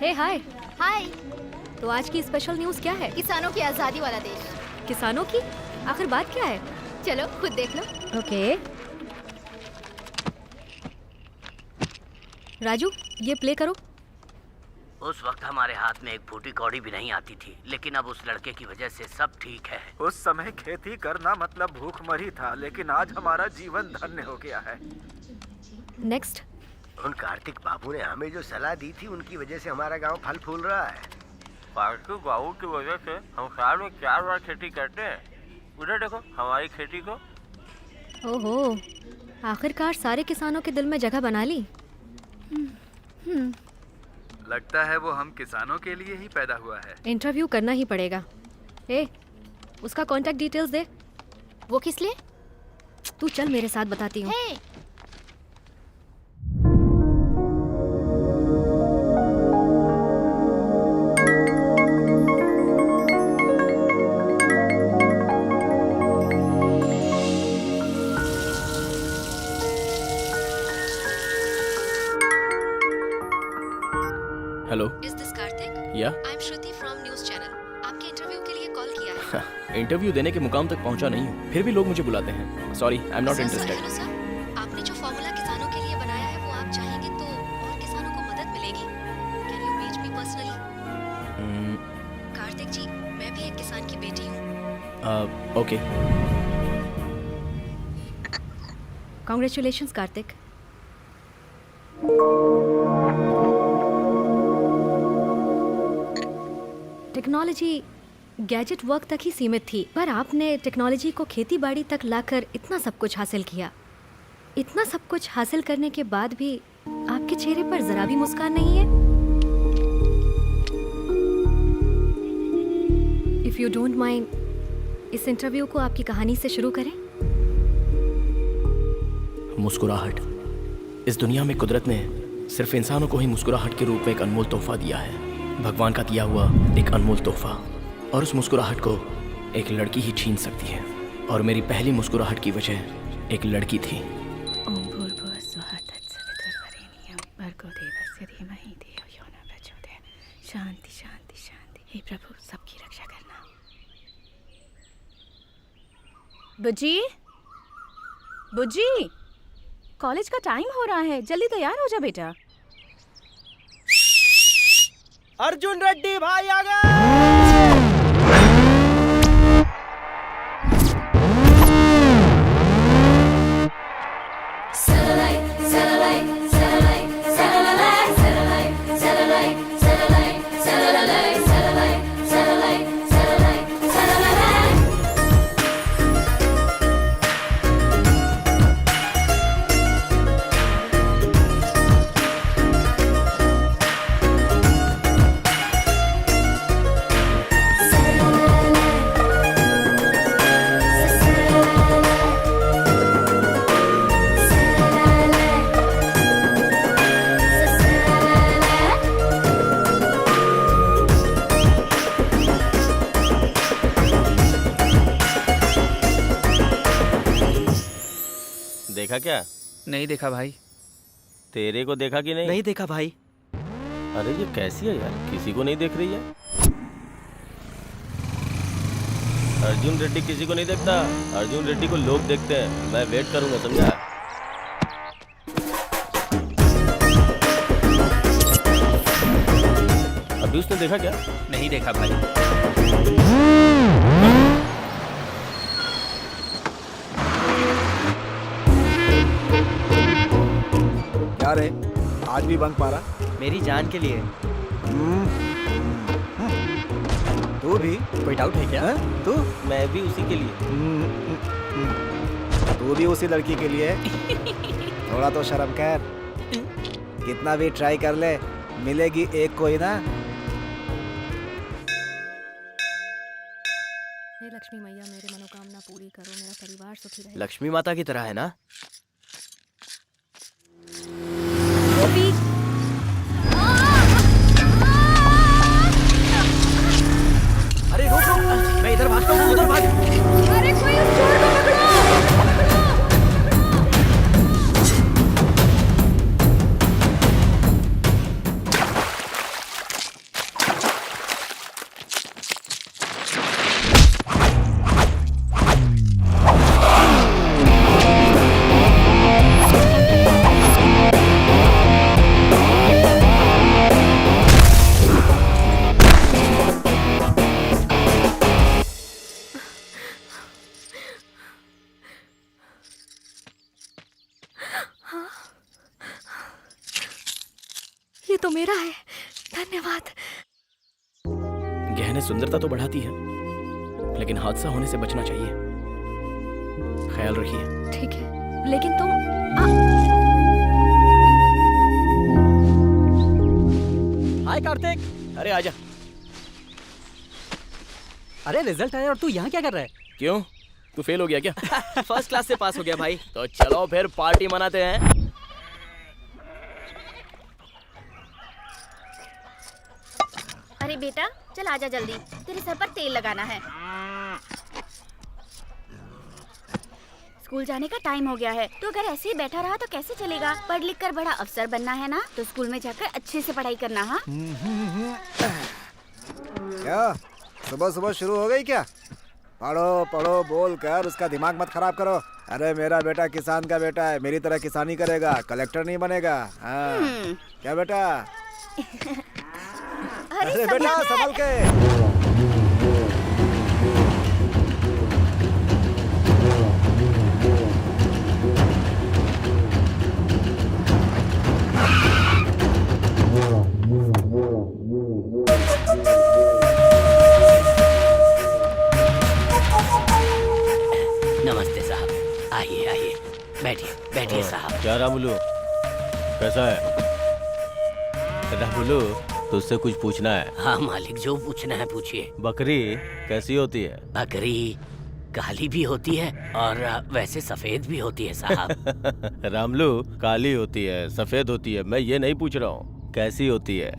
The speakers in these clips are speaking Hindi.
हे हाय। हाय। तो आज की स्पेशल न्यूज़ क्या है? किसानों की आजादी वाला देश। किसानों की? आखिर बात क्या है? चलो खुद देख लो। ओके। राजू, ये प्ले करो। उस वक्त हमारे हाथ में एक फूटी कौड़ी भी नहीं आती थी, लेकिन अब उस लड़के की वजह से सब ठीक है। उस समय खेती करना मतलब भूखमरी था, लेकिन आज हमारा जीवन धन्य हो गया है। नेक्स्ट। उन कार्तिक बाबू ने हमें जो सलाह दी थी, उनकी वजह से हमारा गांव फल फूल रहा है। कार्तिक बाबू की वजह से हम साल में 4 बार खेती करते हैं। उधर देखो हमारी खेती को। ओहो, आखिरकार सारे किसानों के दिल में जगह बना ली। लगता है वो हम किसानों के लिए ही पैदा हुआ है। इंटरव्यू करना ही पड़ेगा। ए, उसका कांटेक्ट डिटेल्स दे। वो किस लिए? तू चल मेरे साथ, बताती हूँ। Hey, hello. Is this Kartik? Yeah I am Shruti from news channel. आपके इंटरव्यू के लिए कॉल किया है। इंटरव्यू देने के मुकाम तक पहुंचा नहीं हूँ, फिर भी लोग मुझे बुलाते हैं। Sorry, I am not interested. Hello sir, आपने जो फॉर्मूला किसानों के लिए बनाया है वो आप चाहेंगे तो और किसानों को मदद मिलेगी। Can you reach me personally? Kartik ji, मैं भी एक किसान की बेटी हूँ। Okay. Congratulations Kartik. Technology gadget work तक ही सीमित थी, पर आपने टेक्नोलॉजी को खेती बाड़ी तक लाकर इतना सब कुछ हासिल किया। इतना सब कुछ हासिल करने के बाद भी आपके चेहरे पर जरा भी मुस्कान नहीं है। इफ यू डोंट माइंड, इस इंटरव्यू को आपकी कहानी से शुरू करें। मुस्कुराहट। इस दुनिया में कुदरत ने सिर्फ इंसानों को ही मुस्कुराहट के रूप में एक अनमोल तोहफा दिया है। भगवान का दिया हुआ एक अनमोल तोहफा, और उस मुस्कुराहट को एक लड़की ही छीन सकती है। और मेरी पहली मुस्कुराहट की वजह एक लड़की थी। ओम भूर्भुवः स्वः तत्सवितुर्वरेण्यं भर्गो देवस्य धीमहि धियो यो न प्रचोदयात्। शांति शांति शांति। हे प्रभु, सबकी रक्षा करना। बुज्जी, बुज्जी, कॉलेज का टाइम हो रहा है, जल्दी तैयार हो जा बेटा। अर्जुन रेड्डी भाई आ गए। देखा क्या? नहीं देखा भाई। तेरे को देखा कि नहीं? नहीं देखा भाई। अरे ये कैसी है यार, किसी को नहीं देख रही है। अर्जुन रेड्डी किसी को नहीं देखता, अर्जुन रेड्डी को लोग देखते हैं। मैं वेट करूंगा, समझा? अभी उसने देखा क्या? नहीं देखा भाई। क्या रे, आज भी बंक मारा? मेरी जान के लिए। तू भी? कोई डाउट है क्या? तू? मैं भी उसी के लिए। तू भी उसी लड़की के लिए? थोड़ा तो शर्म कर। कितना भी ट्राई कर ले, मिलेगी एक कोई ना। हे लक्ष्मी मैया, मेरी मनोकामना पूरी करो, मेरा परिवार सुखी रहे। लक्ष्मी माता की तरह है ना? गोपी, अरे रुक रुक, मैं इधर भागता हूँ, उधर भाग। अरे कोई उस चोर को पकड़ो। मेरा है। धन्यवाद। गहने सुंदरता तो बढ़ाती है, लेकिन हादसा होने से बचना चाहिए। ख्याल रखिए। ठीक है, लेकिन तुम हाय कार्तिक। अरे आजा। अरे रिजल्ट आया और तू यहाँ क्या कर रहा है? क्यों, तू फेल हो गया क्या? फर्स्ट क्लास से पास हो गया भाई। तो चलो फिर पार्टी मनाते हैं। अरे बेटा चल आजा जल्दी, तेरे सर पर तेल लगाना है। स्कूल जाने का टाइम हो गया है, तो अगर ऐसे ही बैठा रहा तो कैसे चलेगा? पढ़ लिख कर बड़ा अफसर बनना है ना, तो स्कूल में जाकर अच्छे से पढ़ाई करना। हाँ क्या सुबह सुबह शुरू हो गई क्या? पढ़ो पढ़ो बोल कर उसका दिमाग मत खराब करो। अरे मेरा बेटा किसान का बेटा है, मेरी तरह किसानी करेगा, कलेक्टर नहीं बनेगा। हाँ क्या बेटा? अरे बेटा संभल के। नमस्ते साहब, आइए आइए, बैठिए बैठिए साहब। क्या रामुलू, कैसा है? रामुलू, तुझसे कुछ पूछना है। हाँ मालिक, जो पूछना है पूछिए। बकरी कैसी होती है? बकरी काली भी होती है और वैसे सफेद भी होती है साहब। रामलू, काली होती है सफेद होती है, मैं ये नहीं पूछ रहा हूँ, कैसी होती है?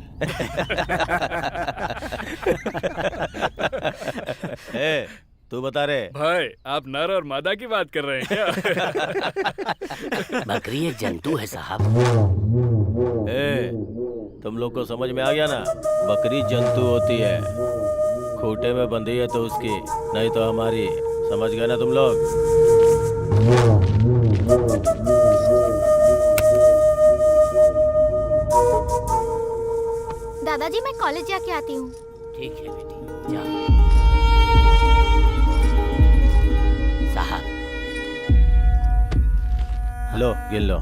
ए, तू बता रे भाई, आप नर और मादा की बात कर रहे हैं क्या? बकरी एक जंतु है साहब। ए, तुम लोग को समझ में आ गया ना? बकरी जंतु होती है, खूंटे में बंधी है तो उसकी, नहीं तो हमारी। समझ गए ना तुम लोग? दादाजी मैं कॉलेज जाके आती हूँ। ठीक है बेटी, जाओ। साहब लो गिन लो।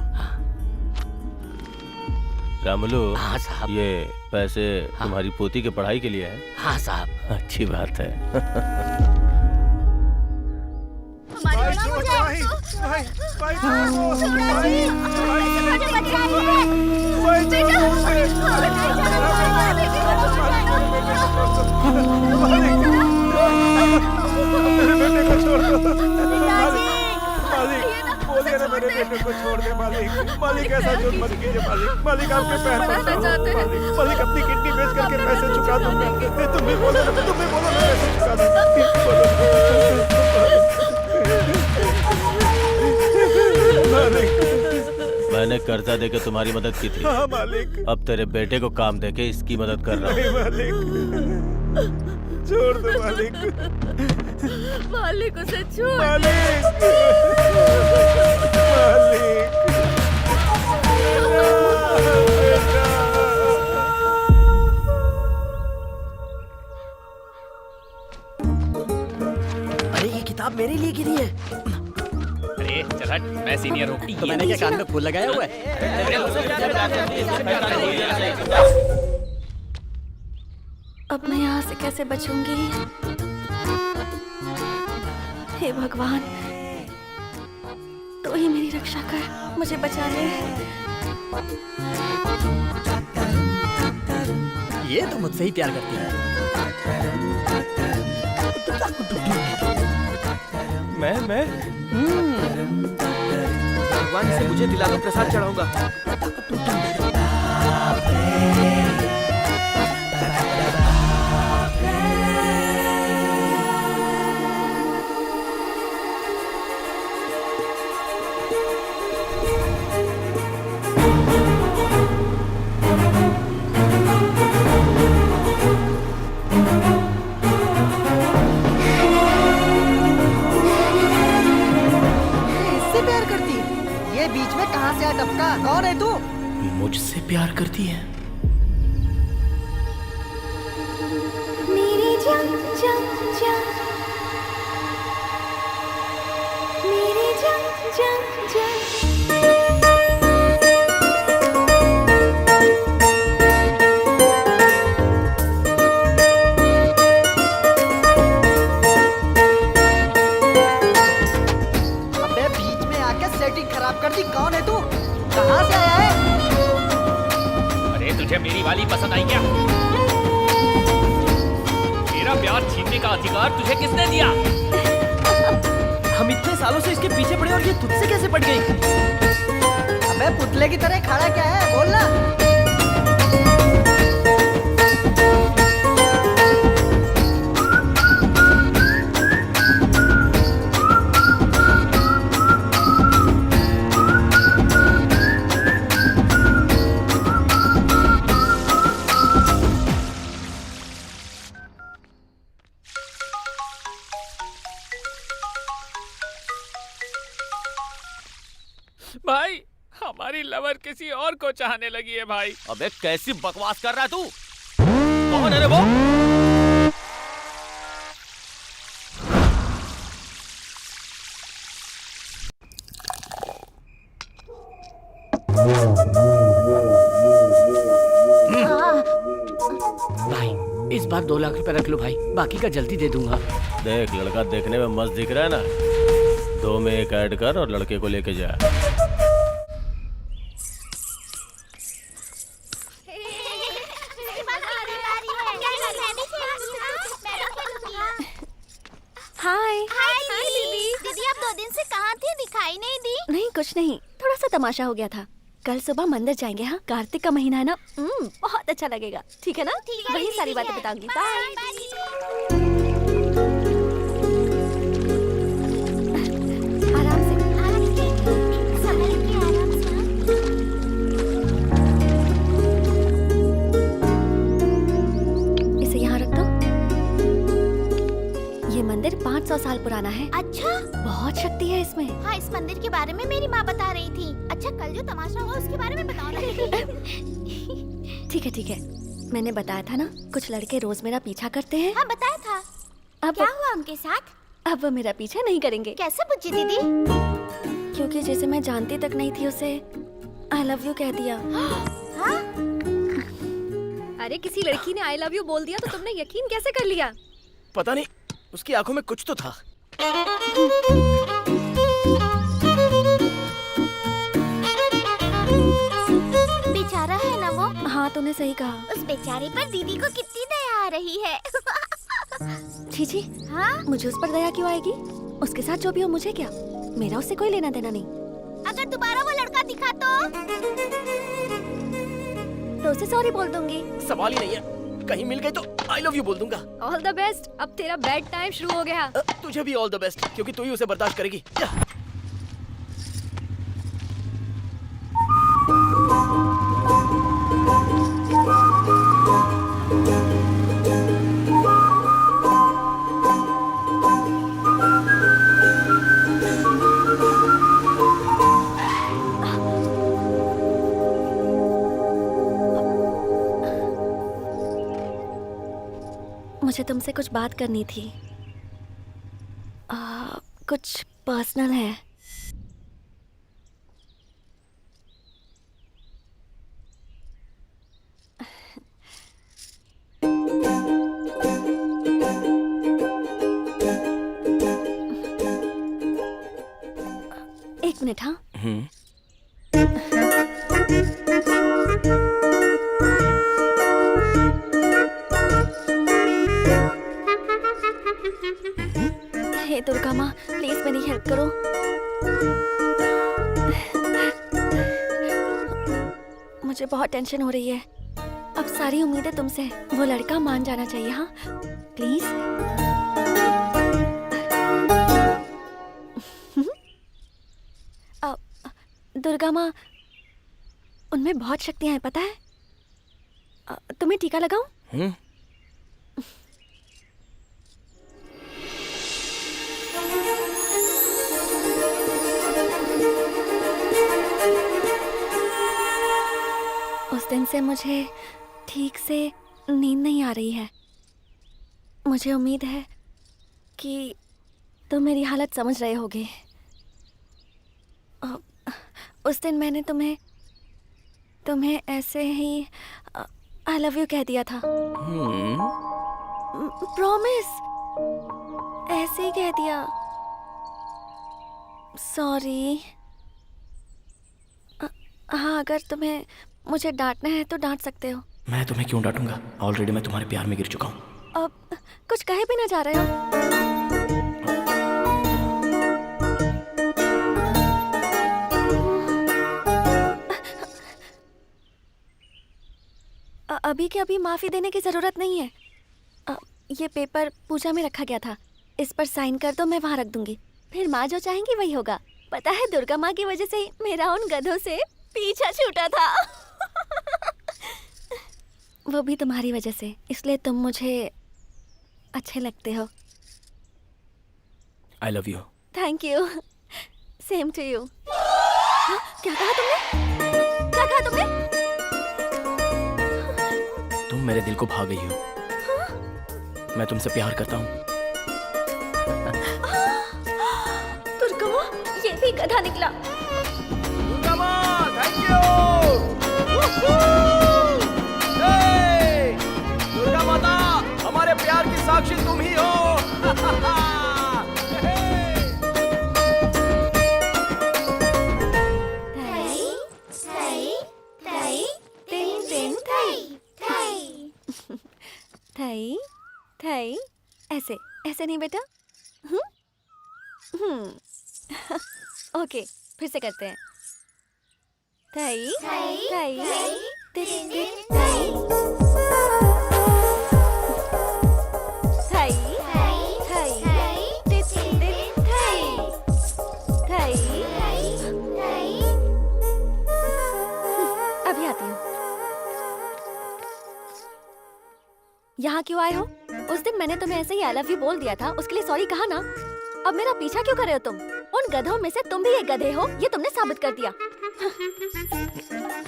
रामुलू, हाँ साहब। ये पैसे हाँ। तुम्हारी पोती के पढ़ाई के लिए है? हाँ साहब। अच्छी बात है। बोलिए ना मेरे बेटे को छोड़ दे मालिक। मालिक ऐसा जुल्म मत कीजिए मालिक। मालिक आपके पैर पड़ता हूं। मालिक अपनी किडनी बेच करके पैसे चुका दूंगा। तुम भी बोलो ना, तुम भी बोलो ना, पैसे चुका दूंगा। मैंने कर्जा देके तुम्हारी मदद की थी। हाँ मालिक। अब तेरे बेटे को काम देके इसकी मदद कर रहा हूँ। मालिक छोड़ दो मालिक। मालिक उसे छोड़। मालिक अरे ये किताब मेरे लिए गिरी है। अरे चल हट, मैं सीनियर हूँ। तो मैंने क्या कान में फूल लगाया हुआ है? अब मैं यहाँ से कैसे बचूंगी? हे भगवान, तो ही मेरी रक्षा कर, मुझे बचा ले। ये तो मुझसे ही प्यार करती है। मैं भगवान से मुझे दिला दो, प्रसाद चढ़ाऊंगा। बीच में कहां से आ टपका? कौन है तू? मुझसे प्यार करती है? मेरी जान जान जान, मेरी जान जान जान। अधिकार तुझे किसने दिया? हम इतने सालों से इसके पीछे पड़े और ये तुझसे कैसे पड़ गई? अबे पुतले की तरह खड़ा क्या है, बोलना। भाई हमारी लवर किसी और को चाहने लगी है भाई। अबे कैसी बकवास कर रहा है तू? कौन है रे वो? भाई इस बार 2 लाख रुपए रख लो भाई, बाकी का जल्दी दे दूंगा। देख लड़का देखने में मस्त दिख रहा है ना, 2 में 1 ऐड कर और लड़के को लेके जा। हाय हाय दीदी। दीदी आप 2 दिन से कहाँ थी, दिखाई नहीं दी। नहीं कुछ नहीं, थोड़ा सा तमाशा हो गया था। कल सुबह मंदिर जाएंगे। हाँ, कार्तिक का महीना है ना, बहुत अच्छा लगेगा। ठीक है ना? वही सारी बातें बताऊंगी। बाय। आराम से संभल के आराम से। इसे यहाँ रख दो। ये मंदिर 500 साल पुराना है। अच्छा, बहुत शक्ति है इसमें। हाँ इस मंदिर के बारे में मेरी माँ बता रही थी। अच्छा कल जो तमाशा हुआ उसके बारे में बताओ ना। ठीक है, मैंने बताया था ना, कुछ लड़के रोज मेरा पीछा करते हैं। हाँ बताया था। अब क्या हुआ उनके साथ? अब वो मेरा पीछा नहीं करेंगे। कैसे बुच्ची दीदी? क्योंकि जिसे मैं जानती तक नहीं थी उसे आई लव यू कह दिया। हाँ? अरे किसी लड़की ने आई लव यू बोल दिया तो तुमने यकीन कैसे कर लिया? पता नहीं, उसकी आंखों में कुछ तो था। बेचारा है ना वो। हाँ तूने सही कहा। उस बेचारे पर दीदी को कितनी दया आ रही है। छी हाँ? मुझे उस पर दया क्यों आएगी? उसके साथ जो भी हो मुझे क्या, मेरा उससे कोई लेना देना नहीं। अगर दोबारा वो लड़का दिखा तो उसे सॉरी बोल दूंगी। सवाल ही नहीं है, कहीं मिल गई तो आई लव यू बोल दूंगा। All the best. अब तेरा बेड टाइम शुरू हो गया। तुझे भी ऑल द बेस्ट, क्योंकि तू ही उसे बर्दाश्त करेगी। मुझे तुमसे कुछ बात करनी थी। कुछ पर्सनल है। एक मिनट। हाँ हे दुर्गा माँ, प्लीज मेरी हेल्प करो। मुझे बहुत टेंशन हो रही है। अब सारी उम्मीदें तुमसे। वो लड़का मान जाना चाहिए। हाँ प्लीज। दुर्गा माँ, उनमें बहुत शक्तियां हैं पता है। तुम्हें टीका लगाऊं? उस दिन से मुझे ठीक से नींद नहीं आ रही है। मुझे उम्मीद है कि तुम मेरी हालत समझ रहे होगे। उस दिन मैंने तुम्हें ऐसे ही आई लव यू कह दिया था। प्रॉमिस, ऐसे ही कह दिया। सॉरी। हाँ अगर तुम्हें मुझे डांटना है तो डांट सकते हो। मैं तुम्हें क्यों डांटूंगा? ऑलरेडी मैं तुम्हारे प्यार में गिर चुका हूँ। अब कुछ कहे भी ना जा रहे हो। अभी के अभी माफी देने की जरूरत नहीं है। ये पेपर पूजा में रखा गया था, इस पर साइन कर दो, मैं वहाँ रख दूंगी। फिर माँ जो चाहेंगी वही होगा। पता है दुर्गा माँ की वजह से ही मेरा उन गधों से पीछा छूटा था। वो भी तुम्हारी वजह से, इसलिए तुम मुझे अच्छे लगते हो। I love you. Thank you. Same to you. क्या कहा तुमने? क्या कहा तुमने? तुम मेरे दिल को भा गई हो। मैं तुमसे प्यार करता हूँ। दुर्गा माँ, ये भी गधा निकला। दुर्गा माँ, थैंक यू। दुर्गा माता, हमारे प्यार की साक्षी तुम ही हो। थई थई, ऐसे ऐसे नहीं बेटा। ओके, फिर से करते हैं। थई थई थई थई थई अभी आती हूँ। यहाँ क्यों आए हो? उस दिन मैंने तुम्हें ऐसे ही आई लव यू बोल दिया था, उसके लिए सॉरी कहा ना। अब मेरा पीछा क्यों कर रहे हो तुम? उन गधों में से तुम भी एक गधे हो, ये तुमने साबित कर दिया।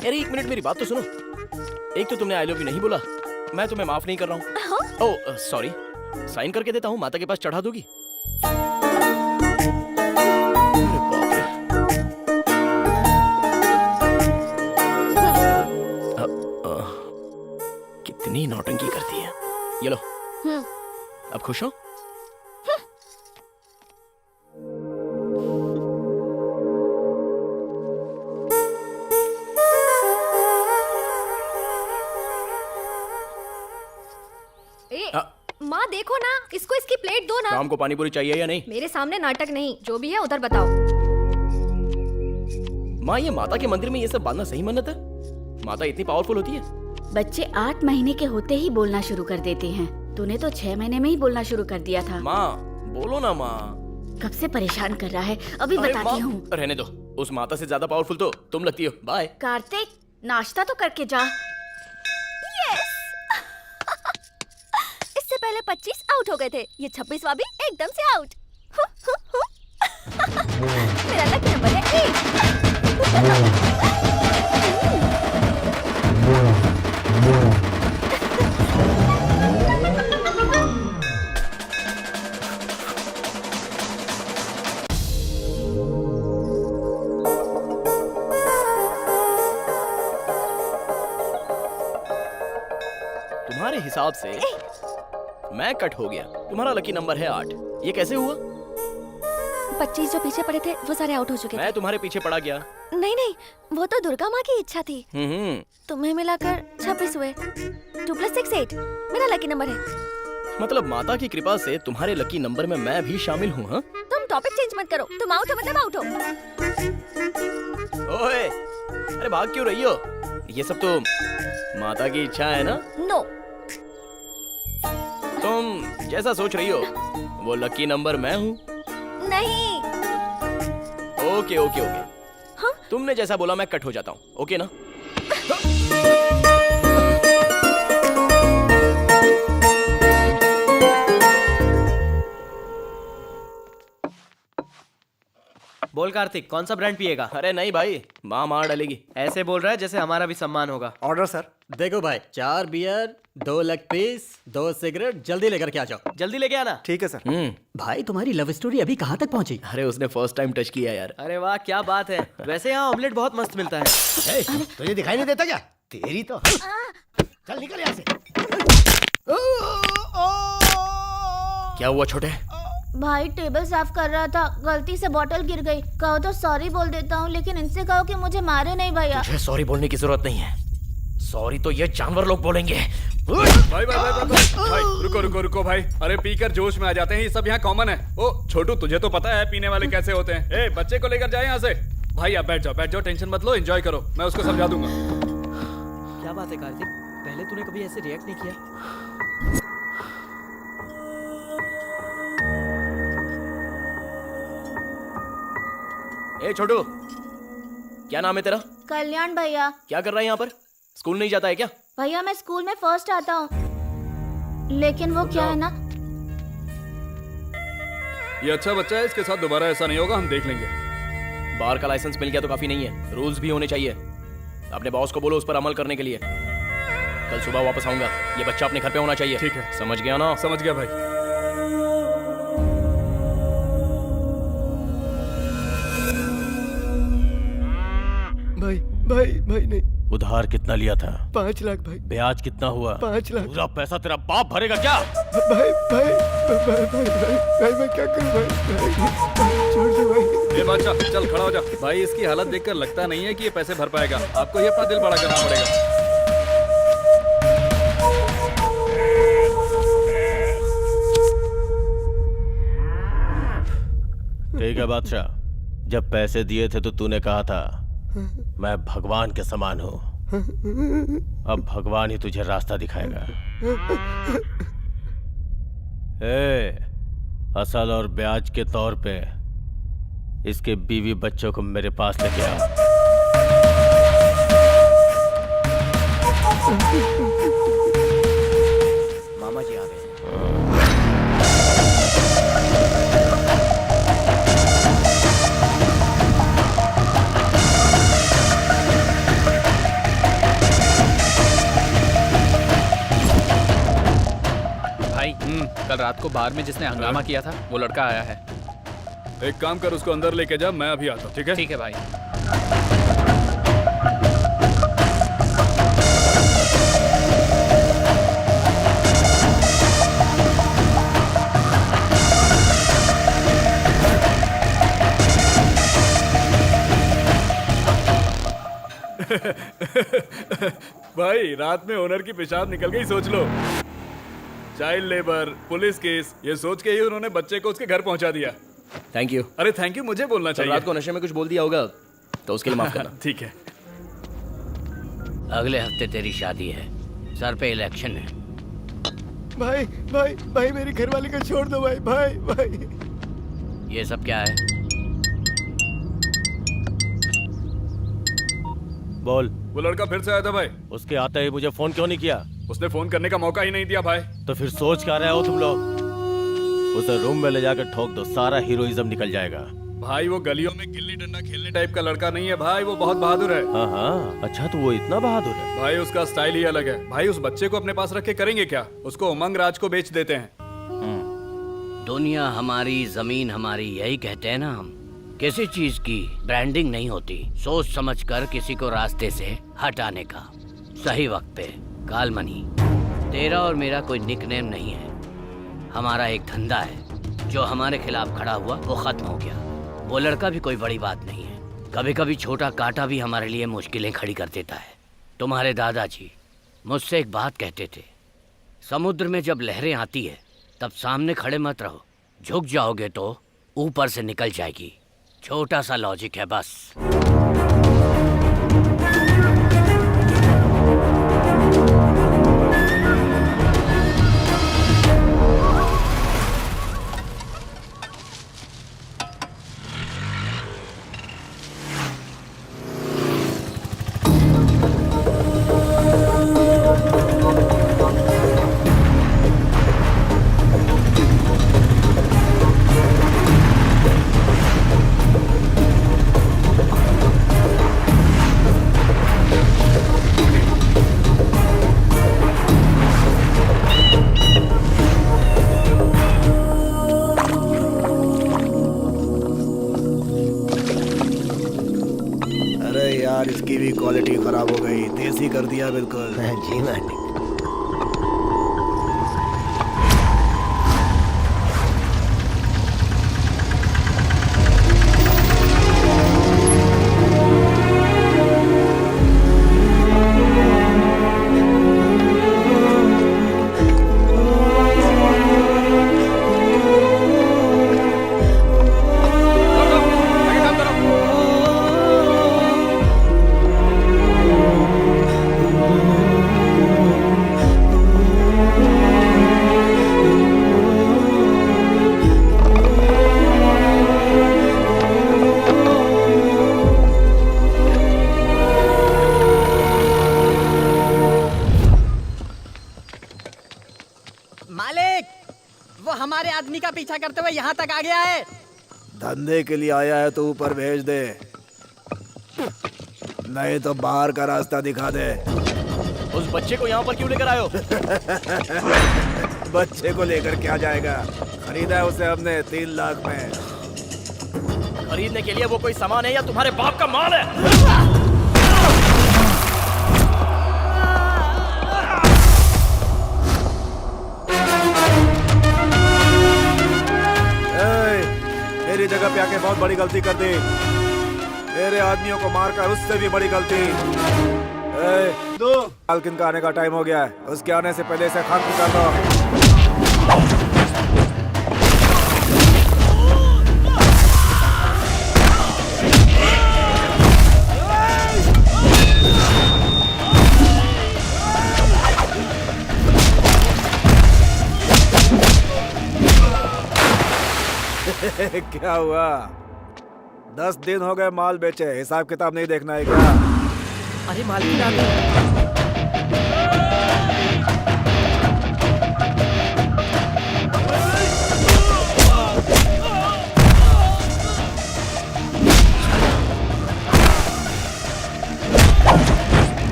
अरे एक मिनट, मेरी बात तो सुनो। एक तो तुमने आई लव यू नहीं बोला, मैं तुम्हें माफ नहीं कर रहा हूँ। ओह सॉरी, साइन करके देता हूँ, माता के पास चढ़ा दोगी? कितनी नौटंकी करती है। ये लो, अब खुश हो? माँ देखो ना, इसको इसकी प्लेट दो ना। शाम को पानी पूरी चाहिए या नहीं? मेरे सामने नाटक नहीं, जो भी है उधर बताओ। माँ, ये माता के मंदिर में ये सब बांधना सही मन्नत है? माता इतनी पावरफुल होती है? बच्चे 8 महीने के होते ही बोलना शुरू कर देते हैं। तूने तो 6 महीने में ही बोलना शुरू कर दिया था। माँ बोलो ना माँ। कब से परेशान कर रहा है, अभी बताती हूँ। रहने दो, उस माता से ज्यादा पावरफुल तो तुम लगती हो। बाय। कार्तिक, नाश्ता तो करके जा। इससे पहले 25 आउट हो गए थे, ये 26वां भी एकदम से आउट। मेरा लकी नंबर है 1। तुम्हारे हिसाब से मैं कट हो गया, तुम्हारा लकी नंबर है 8। ये कैसे हुआ? 25 जो पीछे पड़े थे वो सारे आउट हो चुके थे। मैं तुम्हारे पीछे पड़ा गया। नहीं, वो तो दुर्गा माँ की इच्छा थी। तुम्हें मिलाकर 26 हुए। 2 + 6 8 मेरा लकी नंबर है। मतलब माता की कृपा से तुम्हारे लकी नंबर में मैं भी शामिल हूँ। हाँ, तुम टॉपिक चेंज मत करो। तुम आउट हो मतलब आउट हो। ओए, अरे भाग क्यों रही हो? ये सब तो माता की इच्छा है ना? नो, तुम जैसा सोच रही हो वो लकी नंबर मैं हूँ। नहीं। ओके ओके ओके, हाँ? तुमने जैसा बोला मैं कट हो जाता हूँ। ओके ना? बोल कार्तिक, कौन सा ब्रांड पिएगा? अरे नहीं भाई, माँ मार डालेगी। ऐसे बोल रहा है जैसे हमारा भी सम्मान होगा। Order sir. देखो भाई, 4 बियर, 2 लेग पीस, 2 सिगरेट, जल्दी लेकर के आ जाओ। जल्दी लेके आना। ठीक है सर। भाई तुम्हारी लव स्टोरी अभी कहाँ तक पहुंची? अरे उसने फर्स्ट टाइम टच किया यार। अरे वाह, क्या बात है। वैसे यहाँ ऑमलेट बहुत मस्त मिलता है। तुझे दिखाई नहीं देता क्या? तेरी तो चल निकल यहाँ से। क्या हुआ छोटे? भाई टेबल साफ कर रहा था, गलती से बोतल गिर गई। कहो तो सॉरी बोल देता हूँ, लेकिन इनसे कहो कि मुझे मारे नहीं भैया। तुझे सॉरी बोलने की जरूरत नहीं है। सॉरी तो ये जानवर लोग बोलेंगे। भाई भाई भाई भाई भाई भाई रुको रुको रुको भाई। अरे पीकर जोश में आ जाते हैं, ये सब यहाँ कॉमन है। ओ छोटू, तुझे तो पता है पीने वाले कैसे होते हैं। ए बच्चे को लेकर जाए यहाँ से। भाई आप बैठ जाओ, टेंशन मत लो, एंजॉय करो, मैं उसको समझा दूंगा। क्या बात है कार्तिक, पहले तूने कभी ऐसे रिएक्ट नहीं किया। ए छोटू, क्या नाम है तेरा? कल्याण भैया। क्या कर रहा है यहाँ पर? स्कूल नहीं जाता है क्या? भैया मैं स्कूल में फर्स्ट आता हूँ, लेकिन वो क्या है ना, ये अच्छा बच्चा है, इसके साथ दोबारा ऐसा नहीं होगा, हम देख लेंगे। बार का लाइसेंस मिल गया तो काफी नहीं है, रूल्स भी होने चाहिए। अपने बॉस को बोलो उस पर अमल करने के लिए। कल सुबह वापस आऊंगा, ये बच्चा अपने घर पे होना चाहिए। ठीक है, समझ गया ना? समझ गया भाई। भाई भाई भाई नहीं। उधार कितना लिया था? 5 लाख भाई। ब्याज कितना हुआ? 5 लाख। पूरा पैसा तेरा बाप भरेगा क्या? भाई भाई भाई भाई भाई मैं क्या करूं भाई, छोड़ दो भाई। ये बादशाह चल खड़ा हो जा। भाई इसकी हालत देखकर लगता नहीं है कि ये पैसे भर पाएगा, आपको ही अपना दिल बड़ा करना पड़ेगा। ठीक है बादशाह, जब पैसे दिए थे तो तूने कहा था मैं भगवान के समान हूँ। अब भगवान ही तुझे रास्ता दिखाएगा। असल और ब्याज के तौर पे इसके बीवी बच्चों को मेरे पास लेके आओ। मामा जी आ गए। कल रात को बार में जिसने हंगामा किया था वो लड़का आया है। एक काम कर, उसको अंदर लेके जा, मैं अभी आता हूँ। ठीक है? ठीक है भाई। भाई रात में ओनर की पेशाब निकल गई, सोच लो। चाइल्ड लेबर, पुलिस केस, ये सोच के ही उन्होंने बच्चे को उसके घर पहुंचा दिया। Thank you. अरे थैंक यू मुझे बोलना चाहिए। रात को नशे में कुछ बोल दिया होगा तो उसके लिए माफ करना। ठीक है। अगले हफ्ते तेरी शादी है, सर पे इलेक्शन है। भाई भाई भाई मेरी घरवाली को छोड़ दो भाई भाई भाई। ये सब क्या है? बोल। वो लड़का फिर से आया था भाई। उसके आते ही मुझे फोन क्यों नहीं किया? उसने फोन करने का मौका ही नहीं दिया भाई। तो फिर सोच क्या रहे हो तुम लोग? उसे रूम में ले जाकर ठोक दो, सारा हीरोइज्म निकल जाएगा। भाई वो गलियों में गिल्ली डंडा खेलने टाइप का लड़का नहीं है भाई, वो बहुत बहादुर है। हाँ हाँ, अच्छा तो वो इतना बहादुर है? भाई उसका स्टाइल ही अलग है। भाई उस बच्चे को अपने पास रख के करेंगे क्या? उसको उमंग राज को बेच देते हैं। दुनिया हमारी, जमीन हमारी, यही कहते हैं ना हम। किसी चीज की ब्रांडिंग नहीं होती, सोच समझ कर किसी को रास्ते से हटाने का सही वक्त पे। कालमनी, तेरा और मेरा कोई निकनेम नहीं है, हमारा एक धंधा है। जो हमारे खिलाफ खड़ा हुआ वो खत्म हो गया। वो लड़का भी कोई बड़ी बात नहीं है। कभी कभी छोटा कांटा भी हमारे लिए मुश्किलें खड़ी कर देता है। तुम्हारे दादाजी मुझसे एक बात कहते थे, समुद्र में जब लहरें आती है तब सामने खड़े मत रहो, झुक जाओगे तो ऊपर से निकल जाएगी। छोटा सा लॉजिक है बस। यार इसकी भी क्वालिटी खराब हो गई, देसी कर दिया बिल्कुल। जी मालिक। आ गया है। धंधे के लिए आया है तो ऊपर भेज दे, नहीं तो बाहर का रास्ता दिखा दे। उस बच्चे को यहाँ पर क्यों लेकर आए हो? बच्चे को लेकर क्या जाएगा, खरीदा है उसे हमने 3 लाख में। खरीदने के लिए वो कोई सामान है या तुम्हारे बाप का माल है? मेरी जगह पे आके बहुत बड़ी गलती कर दी, मेरे आदमियों को मारकर उससे भी बड़ी गलती। मालकिन का आने का टाइम हो गया है, उसके आने से पहले इसे खत्म कर दो। क्या हुआ? 10 दिन हो गए माल बेचे, हिसाब किताब नहीं देखना है क्या? अरे मालकिन आ गई।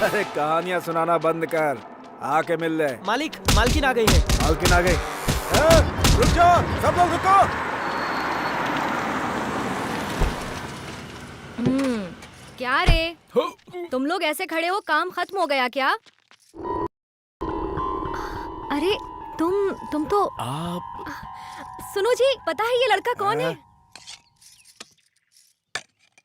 अरे कहानियां सुनाना बंद कर, आके मिल ले। मालकिन आ गई है। मालकिन आ गई। रुक जाओ, सब लोग रुको। क्या रे, तुम लोग ऐसे खड़े हो, काम खत्म हो गया क्या? अरे तुम तो आप सुनो जी, पता है ये लड़का कौन है?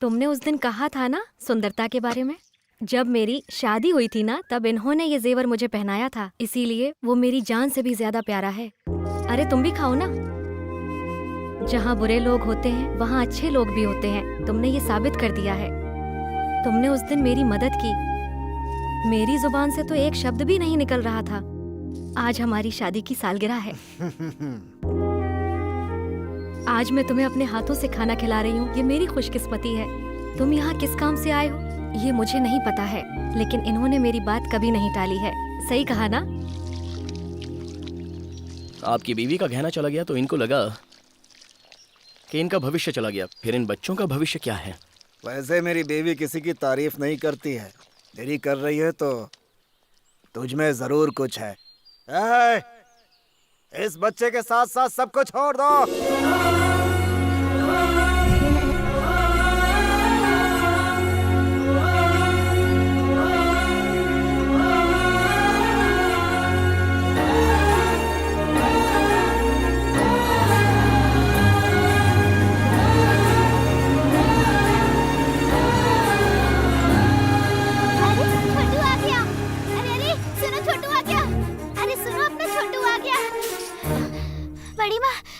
तुमने उस दिन कहा था ना सुंदरता के बारे में, जब मेरी शादी हुई थी ना, तब इन्होंने ये जेवर मुझे पहनाया था, इसीलिए वो मेरी जान से भी ज्यादा प्यारा है। अरे तुम भी खाओ ना। जहाँ बुरे लोग होते हैं वहाँ अच्छे लोग भी होते हैं, तुमने ये साबित कर दिया है। तुमने उस दिन मेरी मदद की, मेरी जुबान से तो एक शब्द भी नहीं निकल रहा था। आज हमारी शादी की सालगिरह है। आज मैं तुम्हें अपने हाथों से खाना खिला रही हूँ, ये मेरी खुशकिस्मती है। तुम यहाँ किस काम से आए हो ये मुझे नहीं पता है, लेकिन इन्होंने मेरी बात कभी नहीं टाली है। सही कहा ना? आपकी बीवी का गहना चला गया तो इनको लगा कि इनका भविष्य चला गया, फिर इन बच्चों का भविष्य क्या है? वैसे मेरी बीवी किसी की तारीफ नहीं करती है, तेरी कर रही है तो तुझ में जरूर कुछ है। इस बच्चे के साथ साथ सबको छोड़ दो।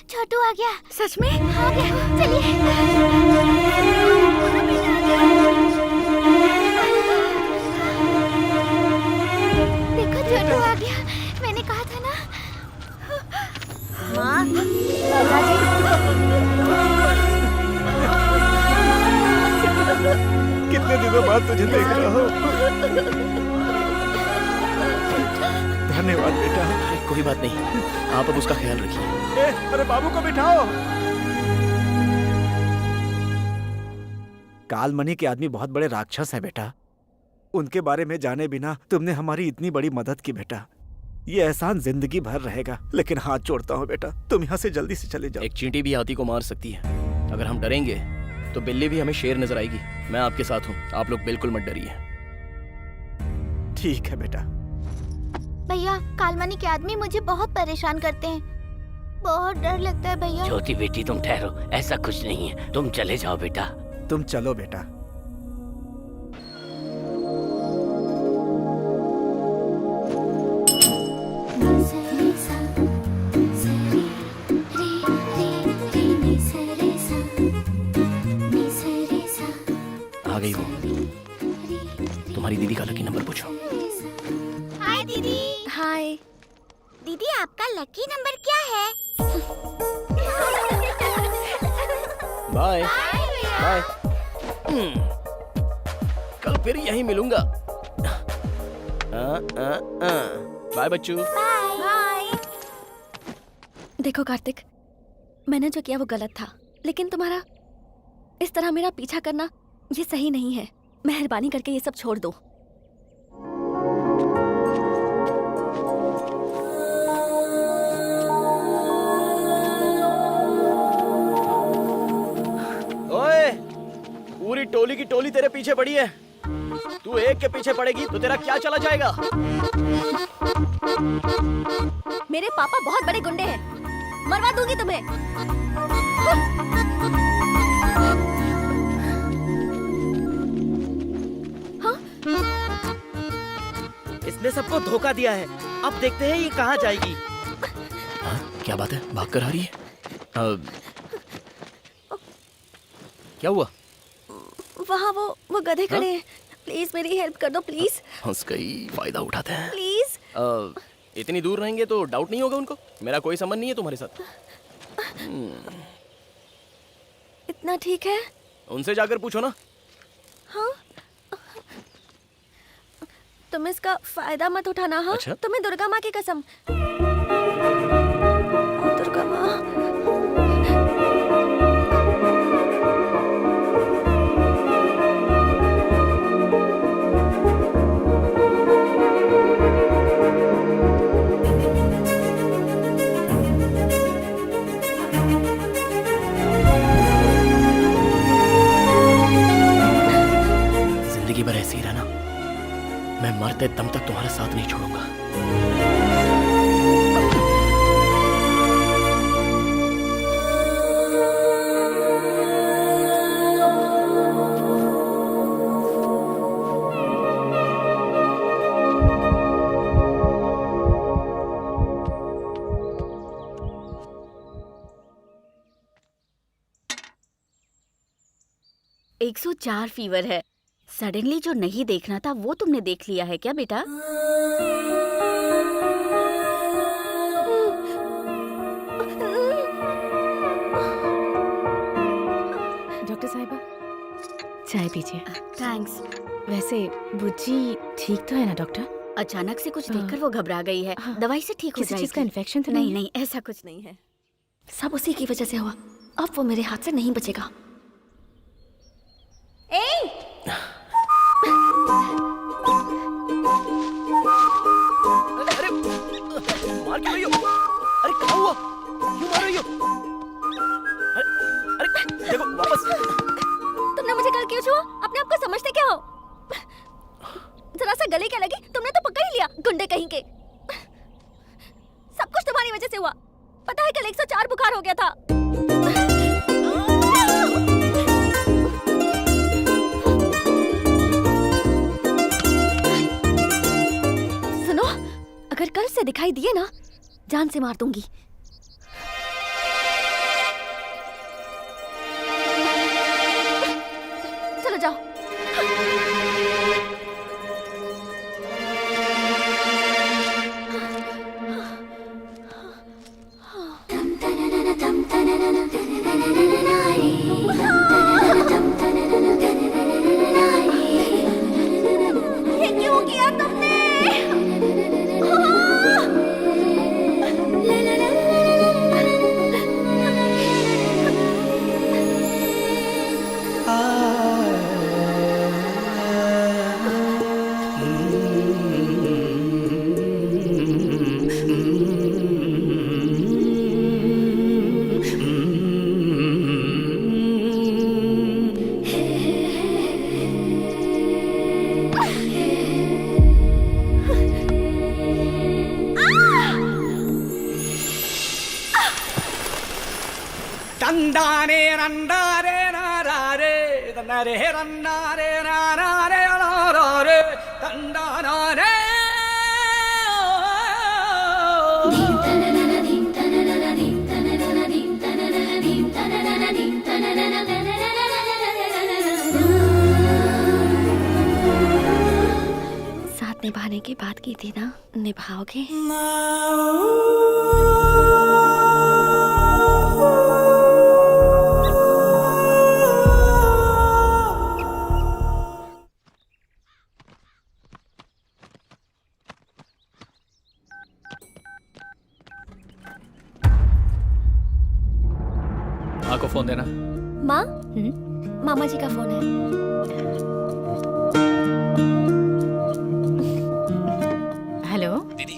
छोटू आ गया। सच में आ गया, चलिए। देखो छोटू आ गया, मैंने कहा था ना। माँ, कितने दिनों बाद तुझे देख रहा हूँ। धन्यवाद बेटा। कोई बात नहीं, आप अब उसका ख्याल रखिए। अरे बाबू को बिठाओ। कालमणि के आदमी बहुत बड़े राक्षस हैं बेटा, उनके बारे में जाने बिना तुमने हमारी इतनी बड़ी मदद की बेटा, ये एहसान जिंदगी भर रहेगा। लेकिन हाथ जोड़ता हूँ बेटा, तुम यहाँ से जल्दी से चले जाओ। एक चींटी भी हाथी को मार सकती है, अगर हम डरेंगे तो बिल्ली भी हमें शेर नजर आएगी। मैं आपके साथ हूँ, आप लोग बिल्कुल मत डरिए। ठीक है बेटा। भैया, कालमणि के आदमी मुझे बहुत परेशान करते हैं, बहुत डर लगता है भैया। ज्योति बेटी तुम ठहरो, ऐसा कुछ नहीं है, तुम चले जाओ बेटा। तुम चलो बेटा। आ गई वो। तुम्हारी दीदी का लकी नंबर पूछो। हाय दीदी। हाय दीदी, आपका लकी नंबर क्या है? Bye bye. कल फिर यहीं मिलूंगा। बाय बच्चू। बाय। देखो कार्तिक, मैंने जो किया वो गलत था, लेकिन तुम्हारा इस तरह मेरा पीछा करना ये सही नहीं है। मेहरबानी करके ये सब छोड़ दो। ओए, पूरी टोली की टोली तेरे पीछे पड़ी है। तू एक के पीछे पड़ेगी तो तेरा क्या चला जाएगा? मेरे पापा बहुत बड़े गुंडे हैं, मरवा दूंगी तुम्हें। हाँ? इसने सबको धोखा दिया है। अब देखते हैं ये कहाँ जाएगी। हाँ, क्या बात है? भाग कर आ रही है? क्या हुआ? वहाँ वो गधे खड़े हैं। प्लीज मेरी हेल्प कर दो प्लीज। हंस गई, फायदा उठाते हैं। प्लीज। इतनी दूर रहेंगे तो डाउट नहीं होगा उनको? मेरा कोई संबंध नहीं है तुम्हारे साथ। इतना ठीक है? उनसे जाकर पूछो ना। हाँ? तुम इसका फायदा मत उठाना। हाँ? अच्छा? तुम्हें दुर्गा माँ की कसम। दुर्गा माँ। जिंदगी भर ऐसे ही रहना। मैं मरते दम तक तुम्हारा साथ नहीं छोड़ूंगा। एक 104 फीवर है। सडनली जो नहीं देखना था वो तुमने देख लिया है क्या बेटा? डॉक्टर साहिबा, चाय पीजिए। थैंक्स। वैसे बुज्जी ठीक तो है ना डॉक्टर? अचानक से कुछ देखकर वो घबरा गई है। दवाई से ठीक हो किसी जाएगी। चीज का इन्फेक्शन तो नहीं नहीं? नहीं, ऐसा कुछ नहीं है। सब उसी की वजह से हुआ। अब वो मेरे हाथ से नहीं बचेगा। अरे मार क्यों रही हो? अरे क्या हुआ? क्यों मार रही हो? अरे देखो वापस। तुमने मुझे कल क्यों छुआ? अपने आप को समझते क्या हो? जरा सा गले क्या लगी? तुमने तो पकड़ ही लिया, गुंडे कहीं के। सब कुछ तुम्हारी वजह से हुआ। पता है कल 104 बुखार हो गया था। सुनो, अगर कल से दिखाई दिए ना, जान से मार दूंगी। चलो जाओ। ये क्यों किया तुमने? रंडारे रंडारे नारे तन्नारे रंडारे नारे नारे तंडारे साथ निभाने की बात की थी ना, निभाओगे? माँ को फोन देना। माँ, मामा जी का फोन है। हेलो दीदी,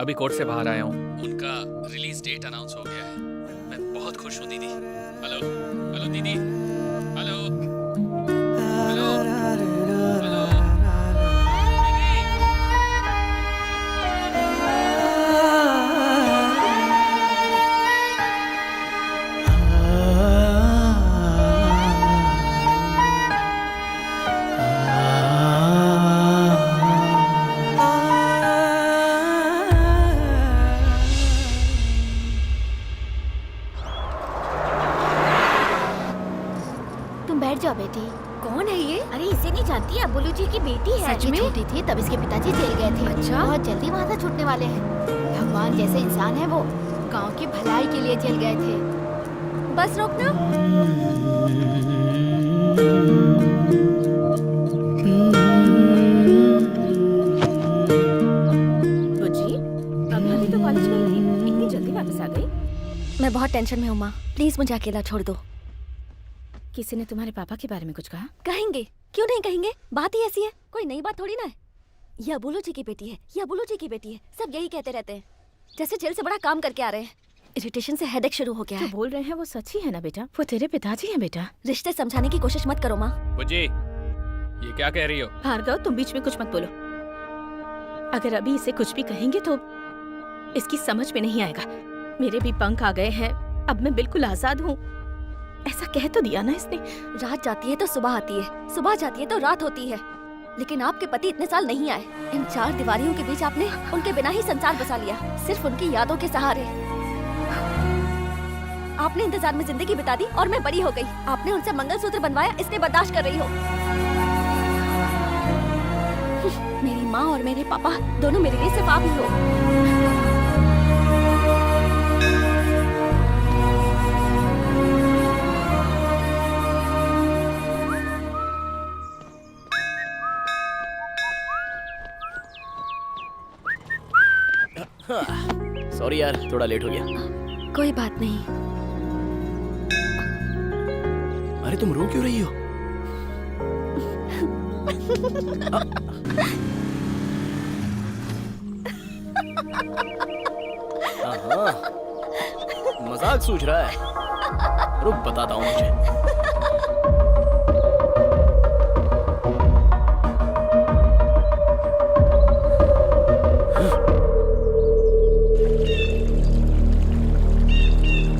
अभी कोर्ट से बाहर आया हूँ। उनका रिलीज डेट अनाउंस हो गया है। मैं बहुत खुश हूँ दीदी। हेलो हेलो दीदी, हेलो हेलो हेलो तुम बैठ जाओ बेटी। कौन है ये? अरे इसे नहीं जानती, अब्बुलू जी की बेटी है। सच ये में? छोटी थी तब इसके पिताजी जेल गए थे। अच्छा। बहुत जल्दी वहाँ से छूटने वाले हैं। भगवान जैसे इंसान है वो, गांव की भलाई के लिए जेल गए थे। बस रोकना। बुज्जी, अभी तो कॉलेज गई थी, इतनी जल्दी वापस आ गई? मैं बहुत टेंशन में हूँ माँ, प्लीज मुझे अकेला छोड़ दो। किसी ने तुम्हारे पापा के बारे में कुछ कहा? कहेंगे, क्यों नहीं कहेंगे, बात ही ऐसी है, कोई नई बात थोड़ी ना है। ये अबुलू जी की बेटी है, ये अबुलू जी की बेटी है, सब यही कहते रहते हैं, जैसे जेल से बड़ा काम करके आ रहे हैं। इरिटेशन से हेडेक शुरू हो गया जो है। बोल रहे हैं वो सच ही है ना बेटा? वो तेरे पिताजी हैं बेटा। रिश्ते समझाने की कोशिश मत करो माँ। बुज्जी, ये क्या कह रही हो? भार्गव, तुम बीच में कुछ मत बोलो। अगर अभी इसे कुछ भी कहेंगे तो इसकी समझ में नहीं आएगा। मेरे भी पंख आ गए हैं, अब मैं बिल्कुल आजाद हूँ। ऐसा कह तो दिया ना इसने। रात जाती है तो सुबह आती है, सुबह जाती है तो रात होती है, लेकिन आपके पति इतने साल नहीं आए। इन चार दीवारियों के बीच आपने उनके बिना ही संसार बसा लिया, सिर्फ उनकी यादों के सहारे। आपने इंतजार में जिंदगी बिता दी और मैं बड़ी हो गई। आपने उनसे मंगलसूत्र बनवाया, इसलिए बर्दाश्त कर रही हो। मेरी माँ और मेरे पापा दोनों मेरे लिए सिर्फ आप ही हो। सॉरी यार, थोड़ा लेट हो गया। कोई बात नहीं। अरे तुम रो क्यों रही हो? मजाक सूझ रहा है। रुक बताता हूँ मुझे।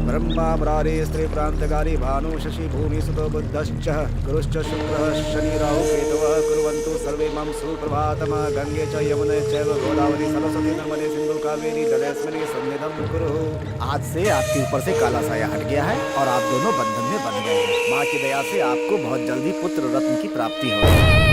ब्रह्मा मुरारी स्त्री प्रांतकारी भानु शशि भूमि सुतो बुद्धश्च गुरुश्च शुक्रः शनि राहु केतवः कुर्वन्तु सर्वे मम सुप्रभातम्। गंगे च यमुने चैव गोदावरी सरस्वती नर्मदे सिंधु कावेरी जलेस्मिन् सन्निधं कुरु। आज से आपके ऊपर से काला साया हट गया है और आप दोनों बंधन में बंध गए हैं। माँ की दया से आपको बहुत जल्दी पुत्र रत्न की प्राप्ति होगी।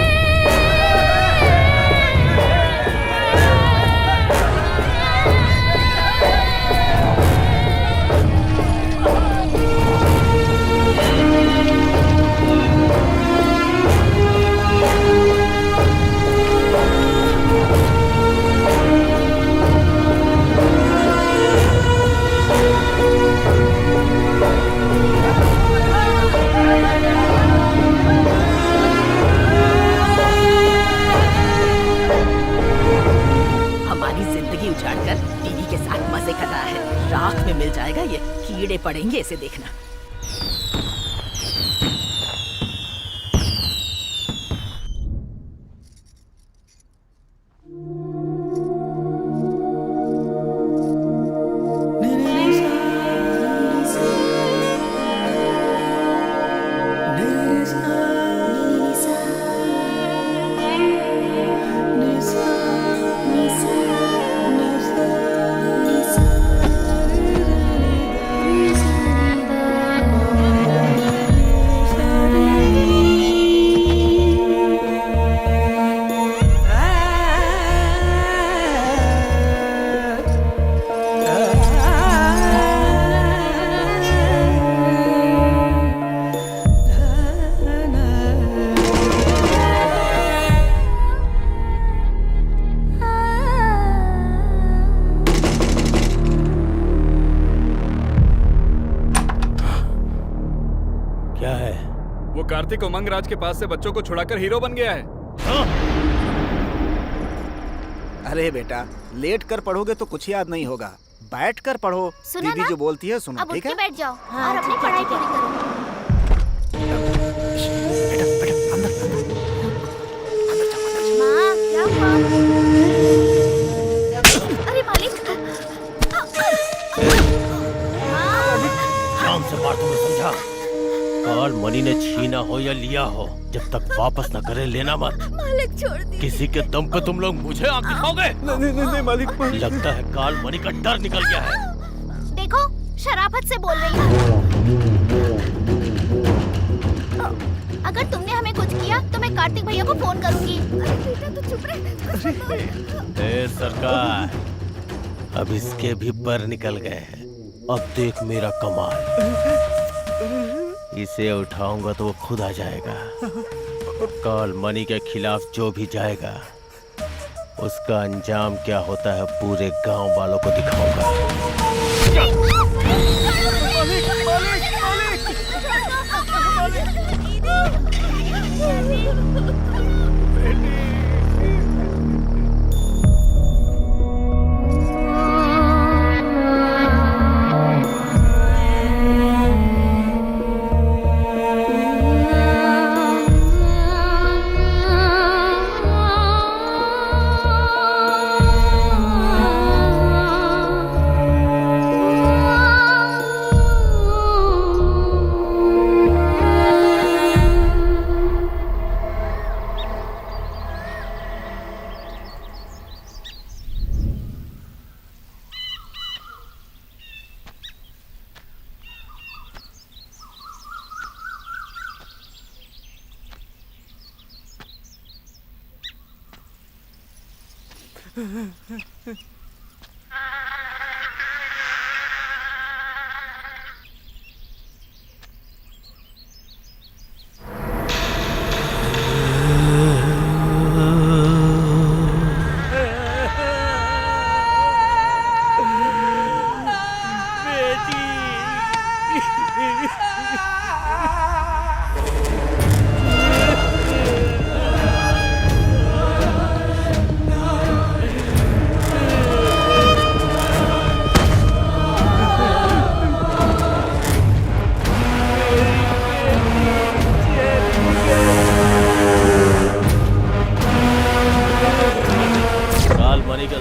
उजाड़कर टीवी के साथ मजे कर रहा है। राख में मिल जाएगा ये, कीड़े पड़ेंगे इसे देखना। कार्तिक उमंग राज के पास से बच्चों को छुड़ाकर हीरो बन गया है। अरे बेटा, लेट कर पढ़ोगे तो कुछ याद नहीं होगा, बैठ कर पढ़ो। सुना दीदी ना? जो बोलती है सुनो, अब उठ ठीक के है? बैठ जाओ और अपनी पढ़ाई पूरी करो। माँ, क्या हुआ? अरे मालिक! शाम से मार तुम्हें समझा। काल मनी ने छीना हो या लिया हो, जब तक वापस न करे लेना मत। मालिक छोड़ दी। किसी के दम पे तुम लोग मुझे आंख दिखाओगे? नहीं मालिक। लगता है काल मनी का डर निकल गया है। देखो, शराफत से बोल रही हूँ। अगर तुमने हमें कुछ किया तो मैं कार्तिक भैया को फोन करूंगी। अरे बेटा तू चुप रह। ए सरकार, अब इसके भी पर निकल गए हैं। अब देख मेरा कमाल। इसे उठाऊंगा तो वो खुद आ जाएगा। काल मनी के खिलाफ जो भी जाएगा उसका अंजाम क्या होता है पूरे गांव वालों को दिखाऊंगा।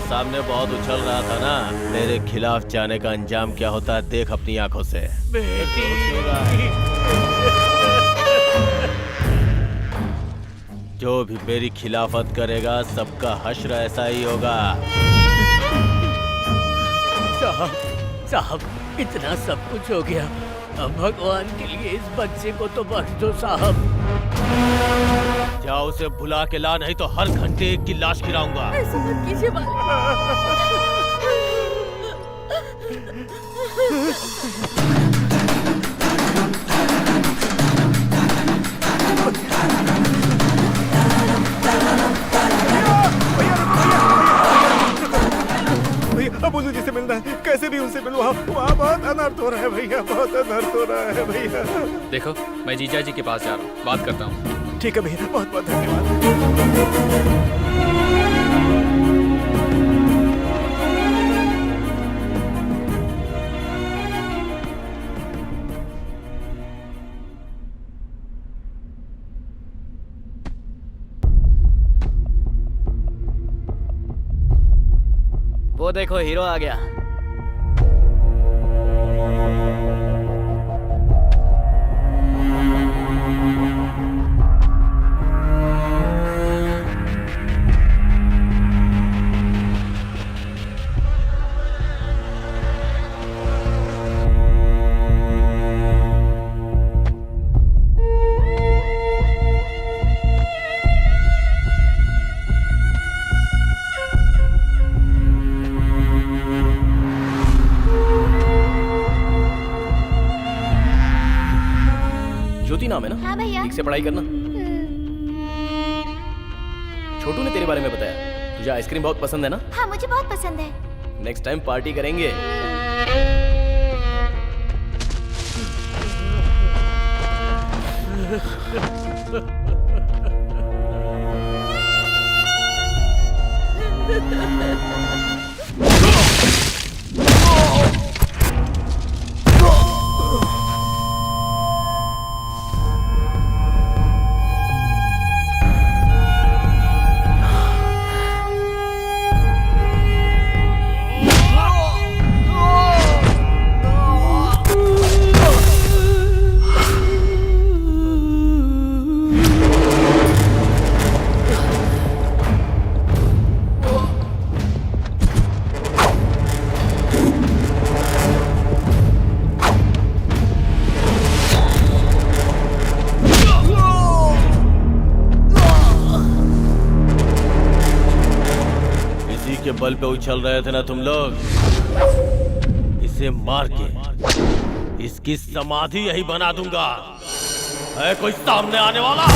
सामने बहुत उछल रहा था ना, मेरे खिलाफ जाने का अंजाम क्या होता है देख अपनी आंखों से। जो भी मेरी खिलाफत करेगा सबका हश्र ऐसा ही होगा। साहब इतना सब कुछ हो गया, अब भगवान के लिए इस बच्चे को तो बख्श दो साहब। जाओ उसे बुला के ला, नहीं तो हर घंटे एक की लाश गिराऊंगा। ऐसा मत कीजिए अब उन्हें जिसे मिलना है कैसे भी उनसे मिलो। वहाँ बहुत अनर्थ हो रहा है भैया, बहुत अनर्थ हो रहा है भैया। देखो मैं जीजा जी के पास जा रहा हूँ, बात करता हूँ। ठीक है भैया, बहुत बहुत धन्यवाद। वो देखो हीरो आ गया। नाम है ना? हाँ भैया। ठीक से पढ़ाई करना। छोटू ने तेरे बारे में बताया, तुझे आइसक्रीम बहुत पसंद है ना? हाँ मुझे बहुत पसंद है। नेक्स्ट टाइम पार्टी करेंगे। जंगल पे उछल रहे थे ना तुम लोग, इसे मार के इसकी समाधि यही बना दूंगा। है कोई सामने आने वाला?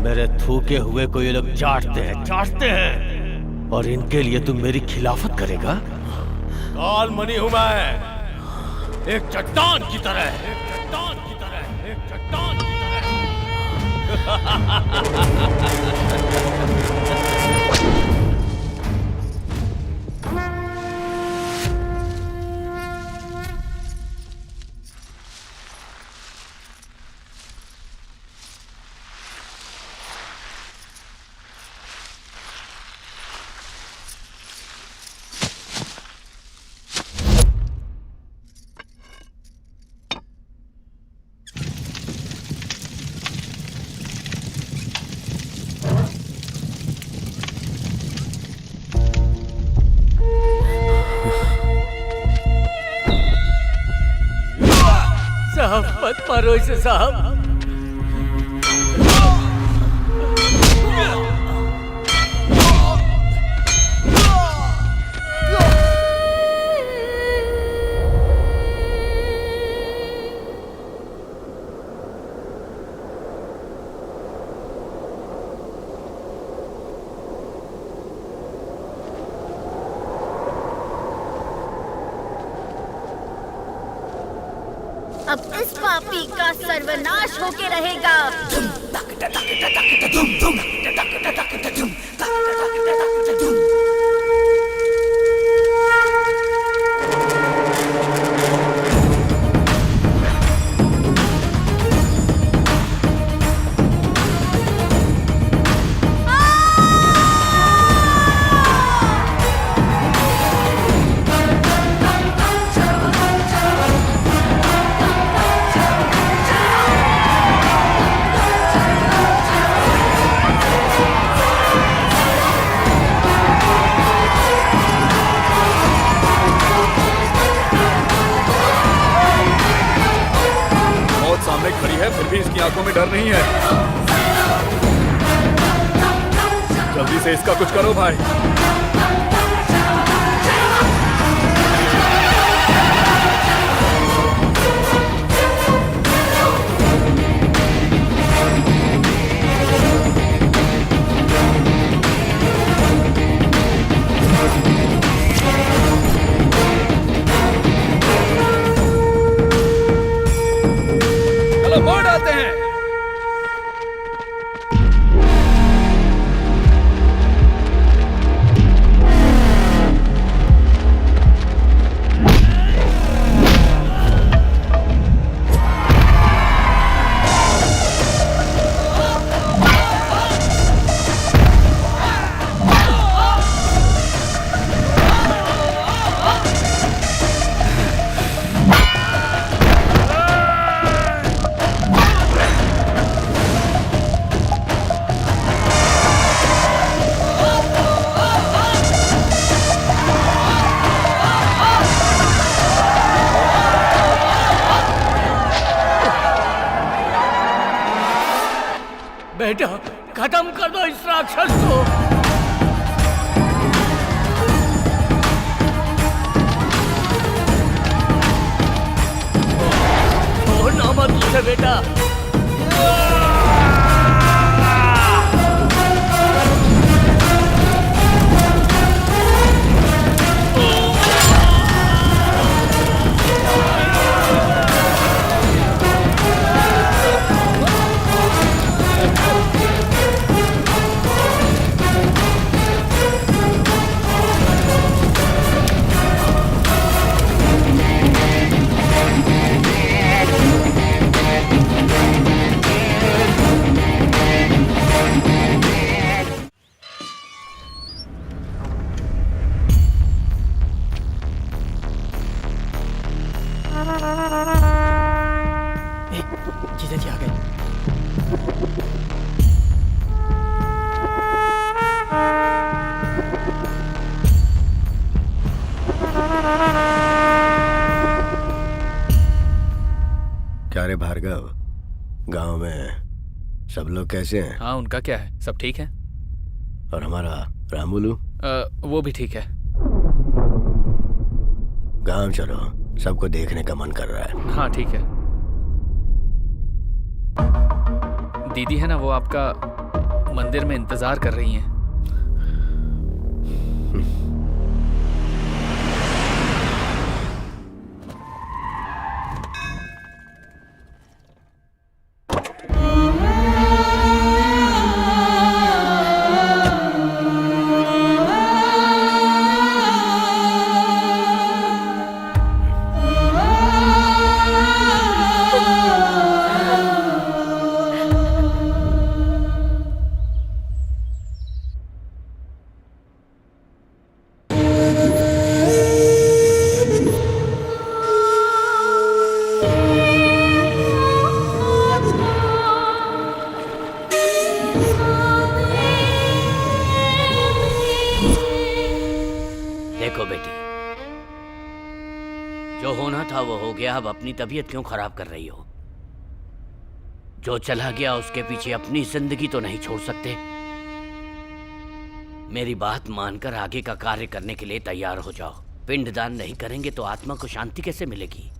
मेरे थूके हुए को ये लोग चाटते हैं और इनके लिए तुम मेरी खिलाफत करेगा? काल मणि हूं मैं, एक चट्टान की तरह, एक चट्टान की तरह, एक चट्टान की साहब मत मारो इसे साहब। अब इस पापी का सर्वनाश होके रहेगा। खड़ी है फिर भी इसकी आंखों में डर नहीं है। जल्दी से इसका कुछ करो भाई। मोड़ आते हैं। बेटा खत्म कर दो इस राक्षस को। छोड़ना मत उसे बेटा। भार्गव, गांव में सब लोग कैसे हैं? हाँ, उनका क्या है, सब ठीक है। और हमारा रामुलू? वो भी ठीक है। गांव चलो, सबको देखने का मन कर रहा है। हाँ ठीक है। दीदी है ना, वो आपका मंदिर में इंतजार कर रही हैं। देखो बेटी, जो होना था वो हो गया। अब अपनी तबीयत क्यों खराब कर रही हो? जो चला गया उसके पीछे अपनी जिंदगी तो नहीं छोड़ सकते। मेरी बात मानकर आगे का कार्य करने के लिए तैयार हो जाओ। पिंडदान नहीं करेंगे तो आत्मा को शांति कैसे मिलेगी?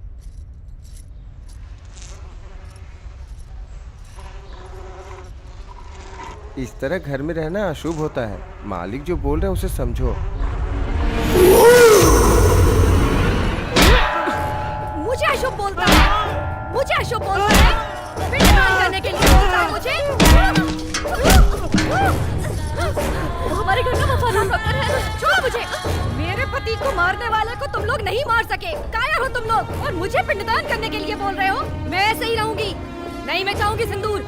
इस तरह घर में रहना अशुभ होता है। मालिक जो बोल रहे हैं उसे समझो। मुझे अशुभ बोलता है, मुझे अशुभ बोलता है, पिंडदान करने के लिए बोलता है मुझे। वो हमारे घर का वफादार नौकर है। छोड़ो मुझे। मेरे पति को मारने वाले को तुम लोग नहीं मार सके। कायर हो तुम लोग, और मुझे पिंडदान करने के लिए बोल रहे हो। मैं ऐसे ही रहूंगी, नहीं मैं चाहूंगी सिंदूर।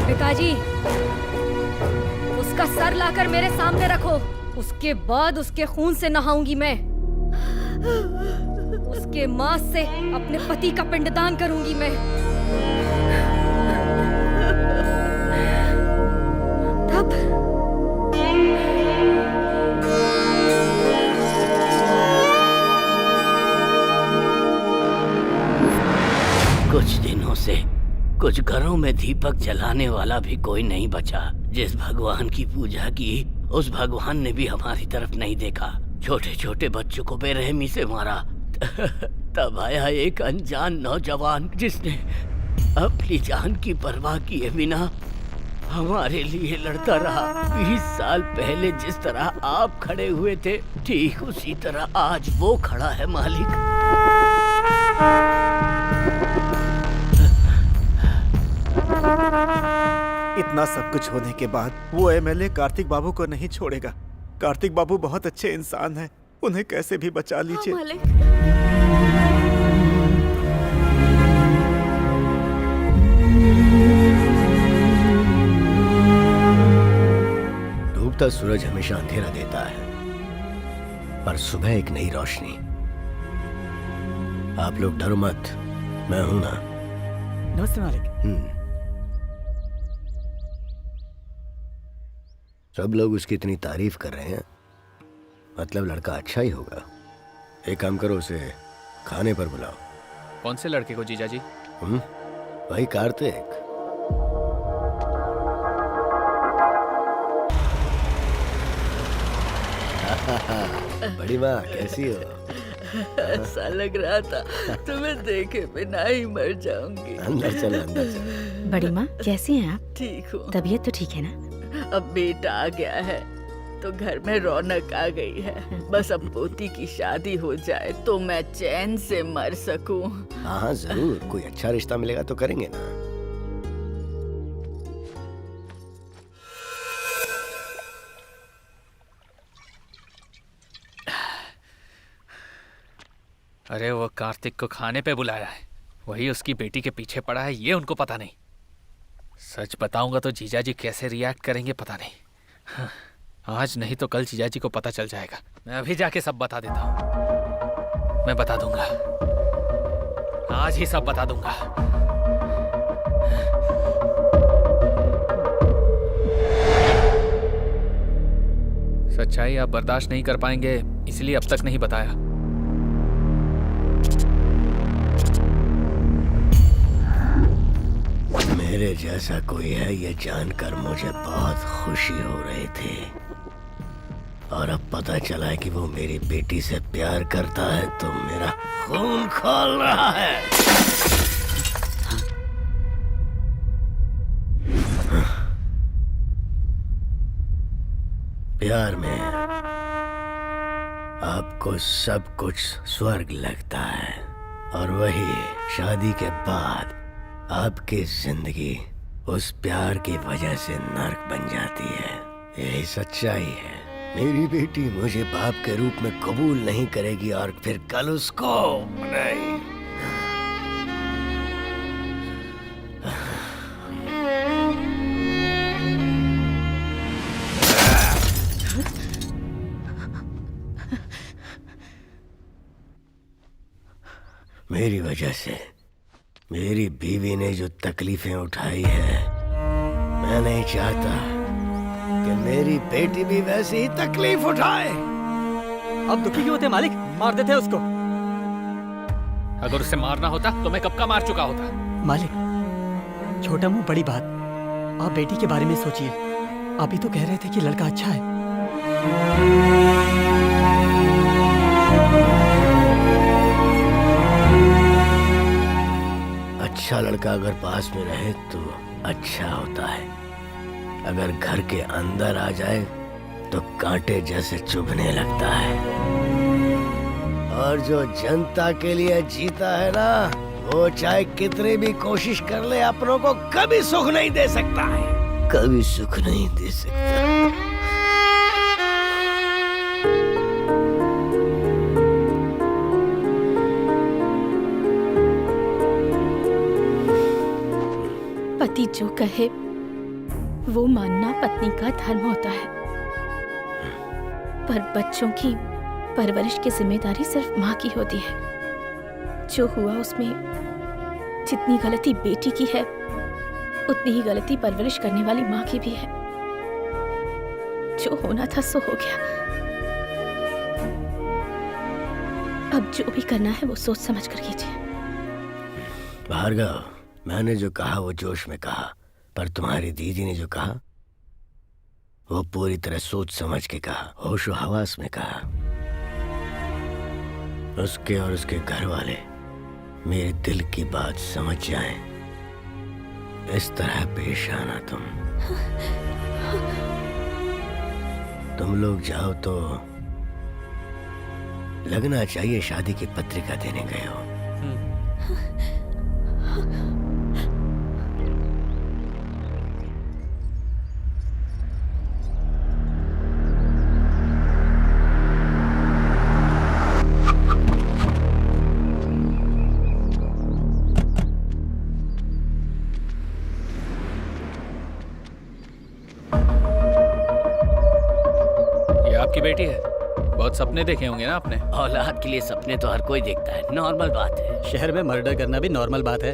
पिताजी, उसका सर लाकर मेरे सामने रखो। उसके बाद उसके खून से नहाऊंगी मैं। उसके मांस से अपने पति का पिंडदान करूंगी मैं। तब कुछ दिनों से कुछ घरों में दीपक जलाने वाला भी कोई नहीं बचा। जिस भगवान की पूजा की, उस भगवान ने भी हमारी तरफ नहीं देखा। छोटे छोटे बच्चों को बेरहमी से मारा। तब आया एक अनजान नौजवान जिसने अपनी जान की परवाह किए बिना हमारे लिए लड़ता रहा। 20 साल पहले जिस तरह आप खड़े हुए थे, ठीक उसी तरह आज वो खड़ा है मालिक। इतना सब कुछ होने के बाद वो एमएलए कार्तिक बाबू को नहीं छोड़ेगा। कार्तिक बाबू बहुत अच्छे इंसान हैं, उन्हें कैसे भी बचा लीजिए। डूबता सूरज हमेशा अंधेरा देता है, पर सुबह एक नई रोशनी। आप लोग डरो मत, मैं हूं ना। नमस्ते मालिक। सब लोग उसकी इतनी तारीफ कर रहे हैं, मतलब लड़का अच्छा ही होगा। एक काम करो, उसे खाने पर बुलाओ। कौन से लड़के को जीजा जी? भाई कार्तिक। बड़ी माँ कैसी हो? ऐसा लग रहा था तुम्हें देखे बिना ही मर जाऊंगी। अंदर चलो, अंदर चलो। बड़ी माँ कैसी हैं आप? ठीक हूँ। तबीयत तो ठीक है ना? अब बेटा आ गया है तो घर में रौनक आ गई है। बस अब पोती की शादी हो जाए तो मैं चैन से मर सकूं। हाँ जरूर, कोई अच्छा रिश्ता मिलेगा तो करेंगे ना। अरे वो कार्तिक को खाने पे बुलाया है, वही उसकी बेटी के पीछे पड़ा है, ये उनको पता नहीं। सच बताऊंगा तो जीजा जी कैसे रिएक्ट करेंगे पता नहीं। हाँ, आज नहीं तो कल जीजा जी को पता चल जाएगा। मैं अभी जाके सब बता देता हूँ। मैं बता दूंगा, आज ही सब बता दूंगा। सच्चाई आप बर्दाश्त नहीं कर पाएंगे, इसलिए अब तक नहीं बताया। मेरे जैसा कोई है ये जानकर मुझे बहुत खुशी हो रही थी, और अब पता चला है कि वो मेरी बेटी से प्यार करता है तो मेरा खून खौल रहा है। प्यार में आपको सब कुछ स्वर्ग लगता है, और वही शादी के बाद आपकी जिंदगी उस प्यार की वजह से नर्क बन जाती है। यही सच्चाई है। मेरी बेटी मुझे बाप के रूप में कबूल नहीं करेगी और फिर कल उसको नहीं। मेरी वजह से मेरी बीवी ने जो तकलीफें उठाई है, मैं नहीं चाहता कि मेरी बेटी भी वैसी ही तकलीफ उठाए। अब दुखी क्यों होते मालिक? मार देते उसको। अगर उसे मारना होता तो मैं कब का मार चुका होता। मालिक, छोटा मुंह बड़ी बात। आप बेटी के बारे में सोचिए। आप ही तो कह रहे थे कि लड़का अच्छा है। अच्छा लड़का अगर पास में रहे तो अच्छा होता है, अगर घर के अंदर आ जाए तो कांटे जैसे चुभने लगता है। और जो जनता के लिए जीता है ना, वो चाहे कितनी भी कोशिश कर ले अपनों को कभी सुख नहीं दे सकता है, कभी सुख नहीं दे सकता। पति जो कहे वो मानना पत्नी का धर्म होता है, पर बच्चों की परवरिश की जिम्मेदारी सिर्फ माँ की होती है। जो हुआ उसमें जितनी गलती बेटी की है, उतनी ही गलती परवरिश करने वाली माँ की भी है। जो होना था सो हो गया। अब जो भी करना है वो सोच समझ कर कीजिए। भार्गव, मैंने जो कहा वो जोश में कहा, पर तुम्हारी दीदी ने जो कहा वो पूरी तरह सोच समझ के कहा, होशो हवास में कहा। उसके और उसके घर वाले मेरे दिल की बात समझ जाएं, इस तरह पेश आना। तुम लोग जाओ तो लगना चाहिए शादी की पत्रिका देने गए हो। आपकी बेटी है? बहुत सपने देखे होंगे ना आपने। औलाद के लिए सपने तो हर कोई देखता है, नॉर्मल बात है। शहर में मर्डर करना भी नॉर्मल बात है।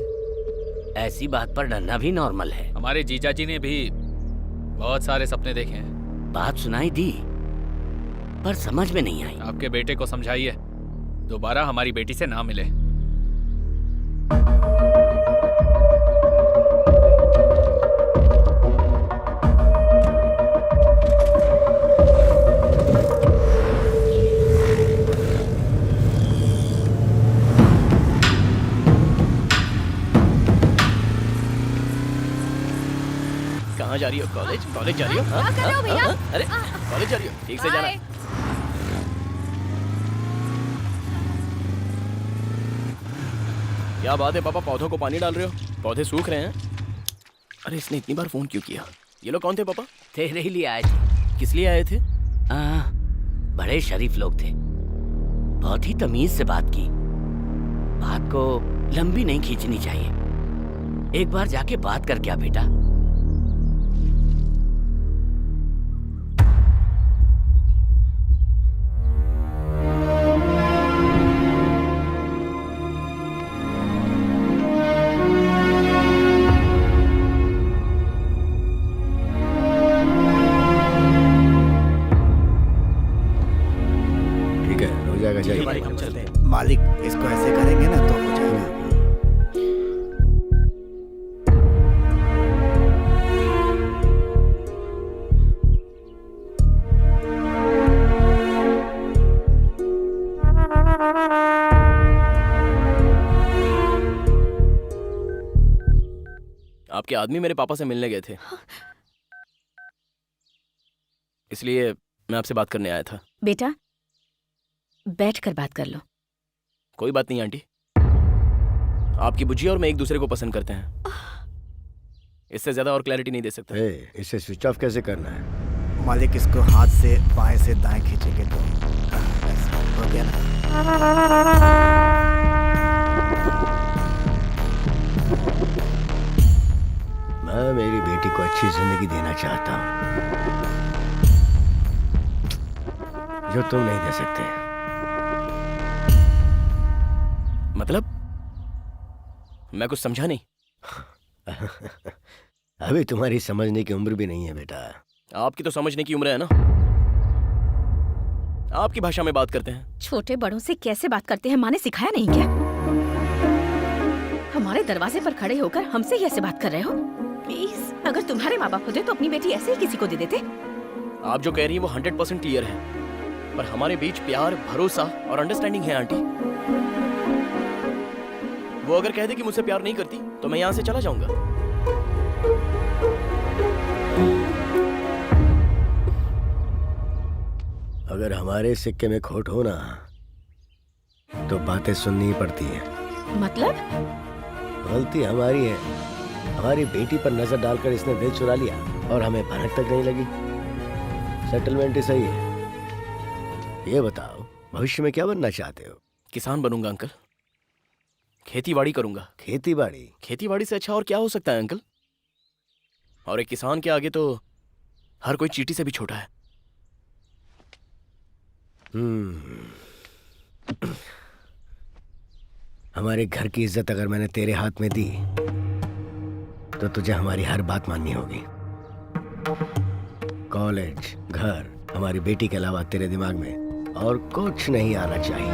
ऐसी बात पर डरना भी नॉर्मल है। हमारे जीजा जी ने भी बहुत सारे सपने देखे हैं। बात सुनाई दी पर समझ में नहीं आई। आपके बेटे को समझाइए दोबारा हमारी बेटी से ना मिले। कहाँ जा रही हो? कॉलेज? कॉलेज जा रही हो? हाँ? क्या कर रहे हो भैया? अरे कॉलेज जा रही हो? ठीक से जाना। क्या बात है पापा, पौधों को पानी डाल रहे हो? पौधे सूख रहे हैं। अरे इसने इतनी बार फोन क्यों किया? ये लोग कौन थे पापा? तेरे ही लिए आए थे। किस लिए आए थे? बड़े शरीफ लोग थे, बहुत ही तमीज से बात की। बात को लंबी नहीं खींचनी चाहिए। एक बार जाके बात कर क्या बेटा। आपके आदमी मेरे पापा से मिलने गए थे, इसलिए मैं आपसे बात करने आया था। बेटा बैठकर बात कर लो। कोई बात नहीं आंटी, आपकी बुझी और मैं एक दूसरे को पसंद करते हैं, इससे ज्यादा और क्लैरिटी नहीं दे सकता। इसे स्विच ऑफ कैसे करना है? मालिक इसको हाथ से बाएं से दाएं खींचेंगे तो ऐसा हो गया ना। मैं मेरी बेटी को अच्छी जिंदगी देना चाहता हूँ जो तुम नहीं दे सकते। मतलब? मैं कुछ समझा नहीं। अभी तुम्हारी समझने की उम्र भी नहीं है बेटा। आपकी तो समझने की उम्र है ना। आपकी भाषा में बात करते हैं। छोटे बड़ों से कैसे बात करते हैं, माँ ने सिखाया नहीं क्या? हमारे दरवाजे पर खड़े होकर हमसे ही ऐसे बात कर रहे हो? प्लीज, अगर तुम्हारे माँ बाप होते तो अपनी बेटी ऐसे ही किसी को दे देते। आप जो कह रही हैं वो 100% क्लियर है, पर हमारे बीच प्यार, भरोसा और अंडरस्टैंडिंग है आंटी। वो अगर कह दे कि मुझसे प्यार नहीं करती तो मैं यहाँ से चला जाऊंगा। अगर हमारे सिक्के में खोट हो ना तो बातें सुननी ही पड़ती हैं। मतलब? गलती हमारी है। हमारी बेटी पर नजर डालकर इसने दिल चुरा लिया और हमें भनक तक नहीं लगी। सेटलमेंट ही सही है। ये बताओ, भविष्य में क्या बनना चाहते हो? किसान बनूंगा अंकल, खेतीबाड़ी करूंगा। खेतीबाड़ी? खेतीबाड़ी से अच्छा और क्या हो सकता है अंकल? और एक किसान के आगे तो हर कोई चींटी से भी छोटा है। हमारे घर की इज्जत अगर मैंने तेरे हाथ में दी तो तुझे हमारी हर बात माननी होगी। कॉलेज, घर, हमारी बेटी के अलावा तेरे दिमाग में और कुछ नहीं आना चाहिए।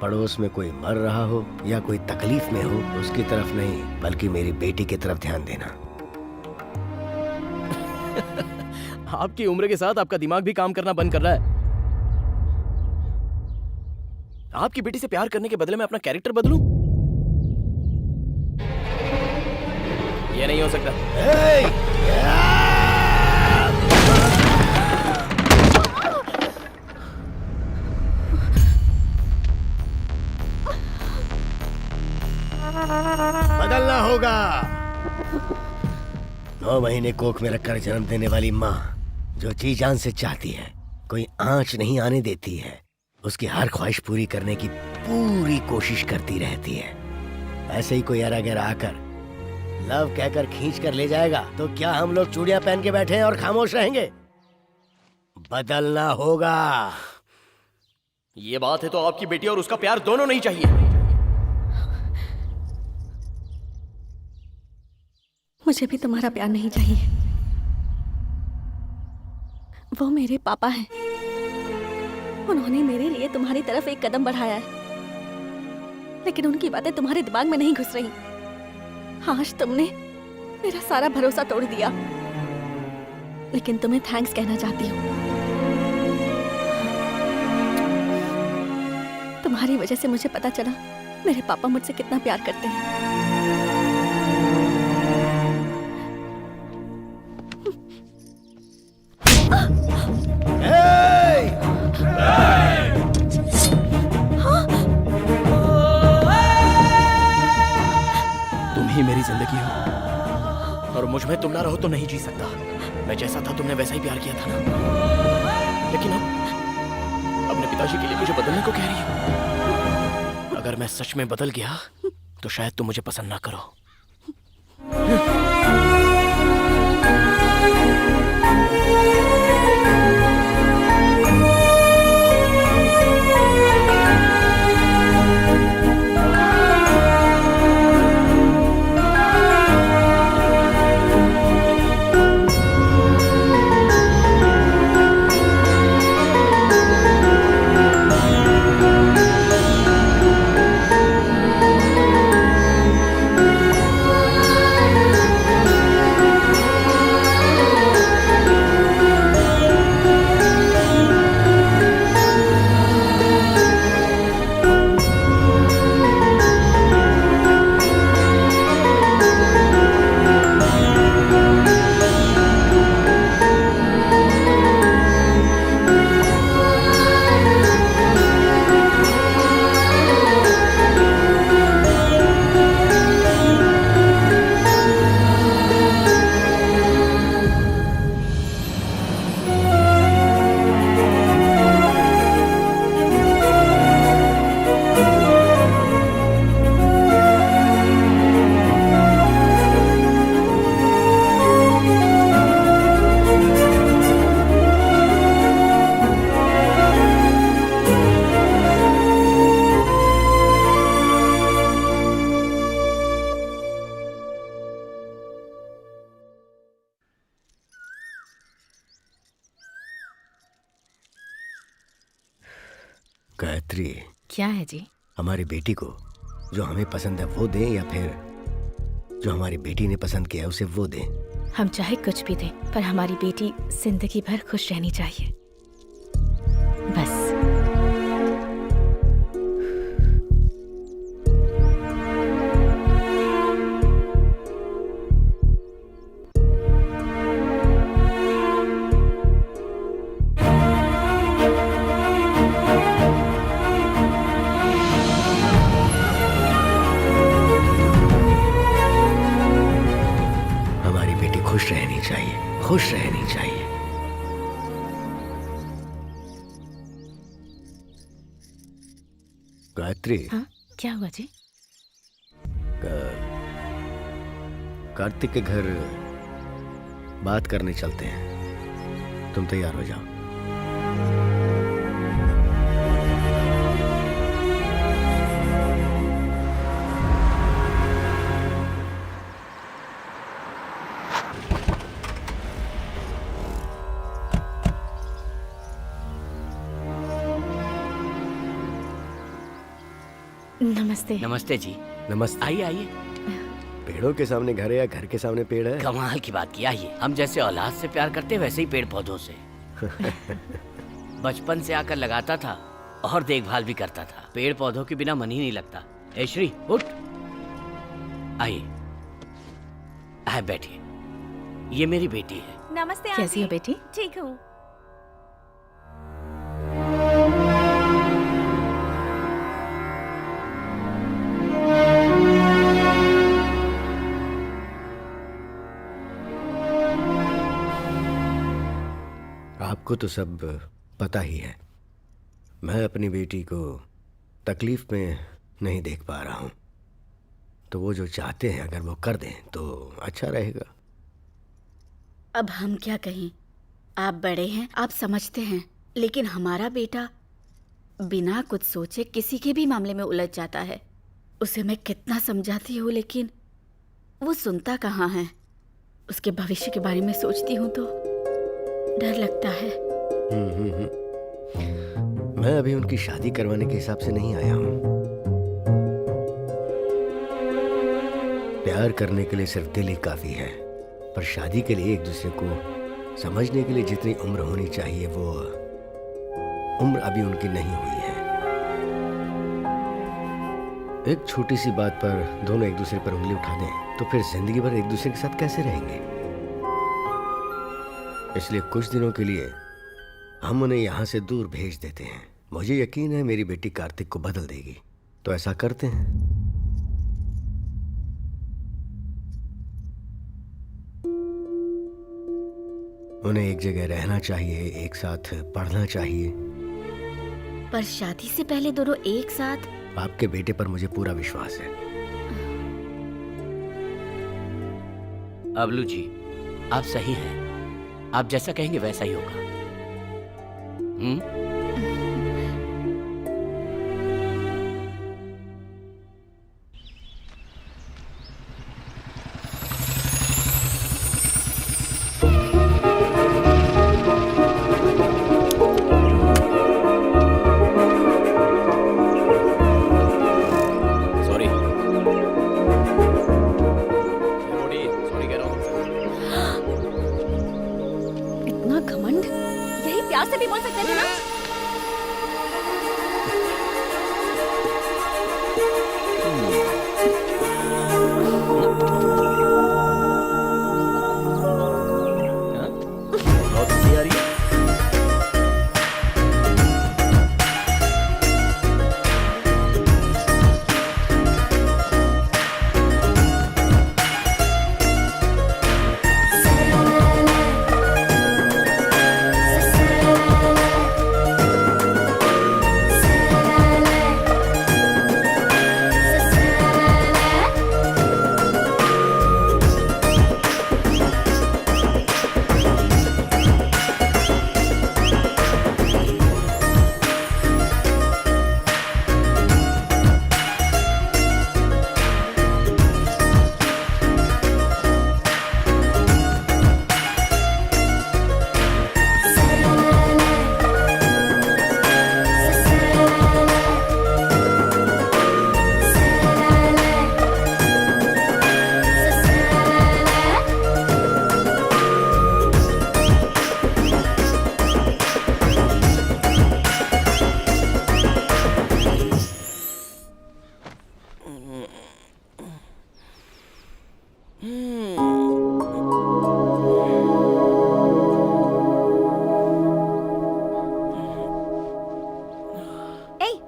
पड़ोस में कोई मर रहा हो या कोई तकलीफ में हो, उसकी तरफ नहीं बल्कि मेरी बेटी की तरफ ध्यान देना। आपकी उम्र के साथ आपका दिमाग भी काम करना बंद कर रहा है। आपकी बेटी से प्यार करने के बदले में अपना कैरेक्टर बदलूं? ये नहीं हो सकता। बदलना होगा। 9 महीने कोख में रखकर जन्म देने वाली माँ जो जी जान से चाहती है, कोई आंच नहीं आने देती है, उसकी हर ख्वाहिश पूरी करने की पूरी कोशिश करती रहती है। ऐसे ही कोई अरा गहरा आकर लव कहकर खींच कर ले जाएगा तो क्या हम लोग चूड़ियां पहन के बैठे हैं और खामोश रहेंगे? बदलना होगा। ये बात है तो आपकी बेटी और उसका प्यार दोनों नहीं चाहिए। मुझे भी तुम्हारा प्यार नहीं चाहिए। वो मेरे पापा हैं। उन्होंने मेरे लिए तुम्हारी तरफ एक कदम बढ़ाया है, लेकिन उनकी बातें तुम्हारे दिमाग में नहीं घुस रही। आज तुमने मेरा सारा भरोसा तोड़ दिया, लेकिन तुम्हें थैंक्स कहना चाहती हूँ। तुम्हारी वजह से मुझे पता चला मेरे पापा मुझसे कितना प्यार करते हैं। तुम ही मेरी जिंदगी हो और मुझ में तुम ना रहो तो नहीं जी सकता। मैं जैसा था तुमने वैसा ही प्यार किया था ना, लेकिन अब अपने पिताजी के लिए मुझे बदलने को कह रही हो। अगर मैं सच में बदल गया तो शायद तुम मुझे पसंद ना करो। गायत्री, क्या है जी? हमारी बेटी को जो हमें पसंद है वो दें या फिर जो हमारी बेटी ने पसंद किया है उसे वो दें? हम चाहे कुछ भी दें, पर हमारी बेटी जिंदगी भर खुश रहनी चाहिए, बस। खुश रहनी चाहिए, खुश रहनी चाहिए। गायत्री। हाँ, क्या हुआ जी? कार्तिक के घर बात करने चलते हैं, तुम तैयार हो जाओ। नमस्ते। नमस्ते जी। नमस्ते। आइए आइए। पेड़ों के सामने घर है या घर के सामने पेड़ है? कमाल की बात की। आइए, हम जैसे औलाद से प्यार करते वैसे ही पेड़ पौधों से। बचपन से आकर लगाता था और देखभाल भी करता था। पेड़ पौधों के बिना मन ही नहीं लगता। ए श्री, उठ। आइए, बैठिए। ये मेरी बेटी है। नमस्ते। कैसी हो बेटी? ठीक हूँ। आपको तो सब पता ही है। मैं अपनी बेटी को तकलीफ में नहीं देख पा रहा हूँ, तो वो जो चाहते हैं अगर वो कर दें तो अच्छा रहेगा। अब हम क्या कहें, आप बड़े हैं, आप समझते हैं, लेकिन हमारा बेटा बिना कुछ सोचे किसी के भी मामले में उलझ जाता है। उसे मैं कितना समझाती हूँ लेकिन वो सुनता कहाँ है। उसके भविष्य के बारे में सोचती हूँ तो डर लगता है। मैं अभी उनकी शादी करवाने के हिसाब से नहीं आया हूँ। प्यार करने के लिए सिर्फ दिल ही काफी है, पर शादी के लिए एक दूसरे को समझने के लिए जितनी उम्र होनी चाहिए वो उम्र अभी उनकी नहीं हुई है। एक छोटी सी बात पर दोनों एक दूसरे पर उंगली उठा दें तो फिर जिंदगी भर एक दूसरे के साथ कैसे रहेंगे? इसलिए कुछ दिनों के लिए हम उन्हें यहाँ से दूर भेज देते हैं। मुझे यकीन है मेरी बेटी कार्तिक को बदल देगी, तो ऐसा करते हैं। उन्हें एक जगह रहना चाहिए, एक साथ पढ़ना चाहिए। पर शादी से पहले दोनों एक साथ? आपके बेटे पर मुझे पूरा विश्वास है। अबलू जी, आप सही हैं। आप जैसा कहेंगे वैसा ही होगा। सॉरी कह रहा हूँ। इतना घमंड, यही प्यार से भी बोल सकते थे ना? बहुत हंसी आ रही है। ए,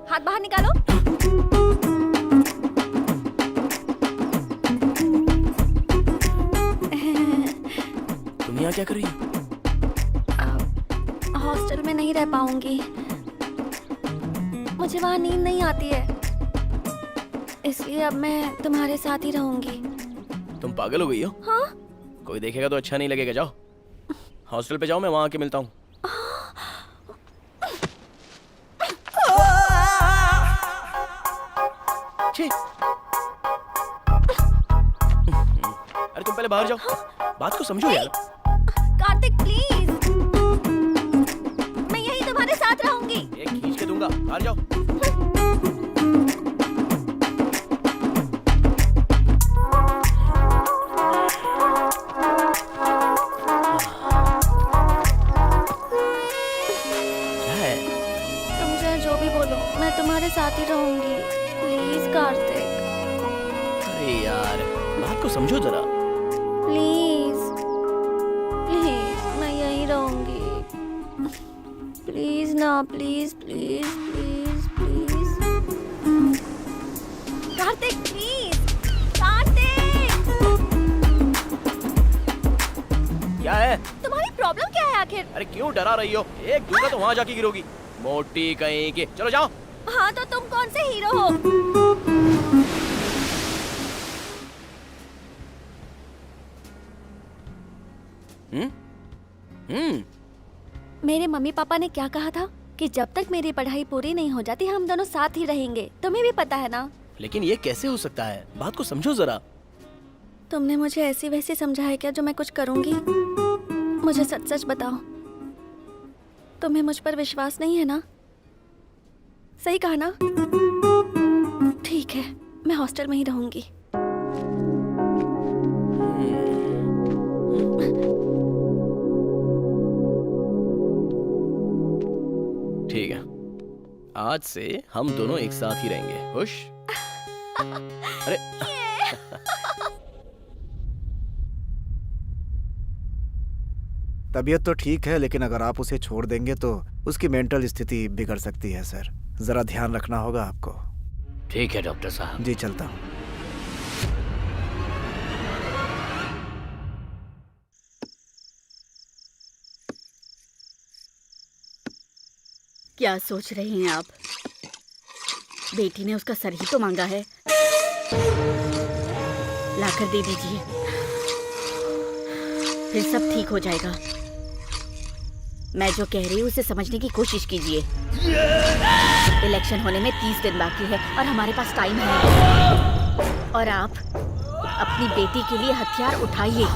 हाथ बाहर निकालो। तुम यहाँ क्या कर रही हो? हॉस्टल में नहीं रह पाऊंगी, मुझे वहाँ नींद नहीं आती है, इसलिए अब मैं तुम्हारे साथ ही रहूंगी। तुम पागल हो गई हो? हाँ? कोई देखेगा तो अच्छा नहीं लगेगा। जाओ हॉस्टल पे जाओ, मैं वहाँ आके मिलता हूँ। अरे तुम पहले बाहर जाओ, बात को समझो यार। कार्तिक प्लीज, मैं यहीं तुम्हारे साथ रहूंगी। एक खींच के दूंगा, बाहर जाओ। तुम चाहे जो भी बोलो, मैं तुम्हारे साथ ही रहूंगी। प्लीज कार्तिक। अरे यार बात को समझो जरा। प्लीज प्लीज, मैं यहीं रहूंगी। प्लीज ना, please please please please. Kartik please, Kartik. क्या है? तुम्हारी प्रॉब्लम क्या है आखिर? अरे क्यों डरा रही हो? एक दूंगा तो वहाँ जाके गिरोगी, मोटी कहीं की। चलो जाओ। हाँ तो तुम कौन से हीरो हो? मेरे मम्मी पापा ने क्या कहा था कि जब तक मेरी पढ़ाई पूरी नहीं हो जाती हम दोनों साथ ही रहेंगे। तुम्हें भी पता है ना? लेकिन ये कैसे हो सकता है? बात को समझो जरा। तुमने मुझे ऐसी वैसी समझा है क्या जो मैं कुछ करूंगी? मुझे सच सच बताओ, तुम्हें मुझ पर विश्वास नहीं है ना? सही कहा ना? ठीक है, मैं हॉस्टल में ही रहूंगी। ठीक है, आज से हम दोनों एक साथ ही रहेंगे। खुश? अरे तबीयत तो ठीक है, लेकिन अगर आप उसे छोड़ देंगे तो उसकी मेंटल स्थिति बिगड़ सकती है सर। जरा ध्यान रखना होगा आपको। ठीक है डॉक्टर साहब। जी चलता हूँ। क्या सोच रहे हैं आप? बेटी ने उसका सर ही तो मांगा है, लाकर दे दीजिए, फिर सब ठीक हो जाएगा। मैं जो कह रही हूँ उसे समझने की कोशिश कीजिए। इलेक्शन होने में 30 दिन बाकी है और हमारे पास टाइम है, और आप अपनी बेटी के लिए हथियार उठाइए।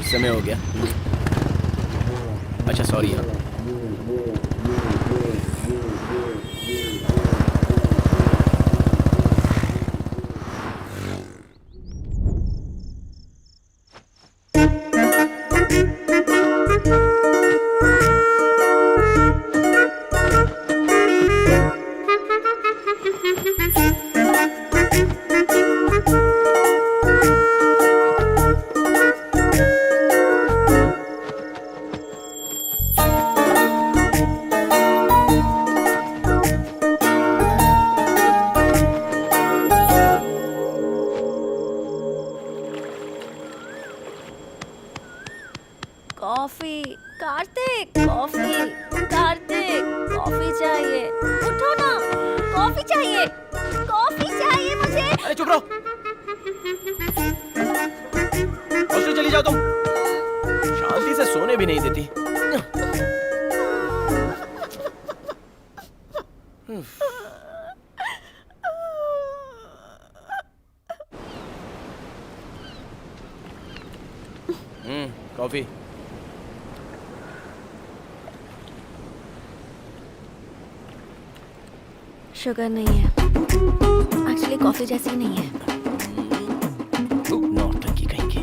समय हो गया। अच्छा सॉरी यार। Coffee, Kartik, coffee, Kartik, coffee चाहिए। उठो ना, कॉफी चाहिए, कॉफी चाहिए मुझे। अरे चुप रहो, हॉस्टल चली जाओ तुम। शांति से सोने भी नहीं देती। कॉफी। शुगर नहीं है, एक्चुअली कॉफी जैसी नहीं है। नौटंकी कहीं की।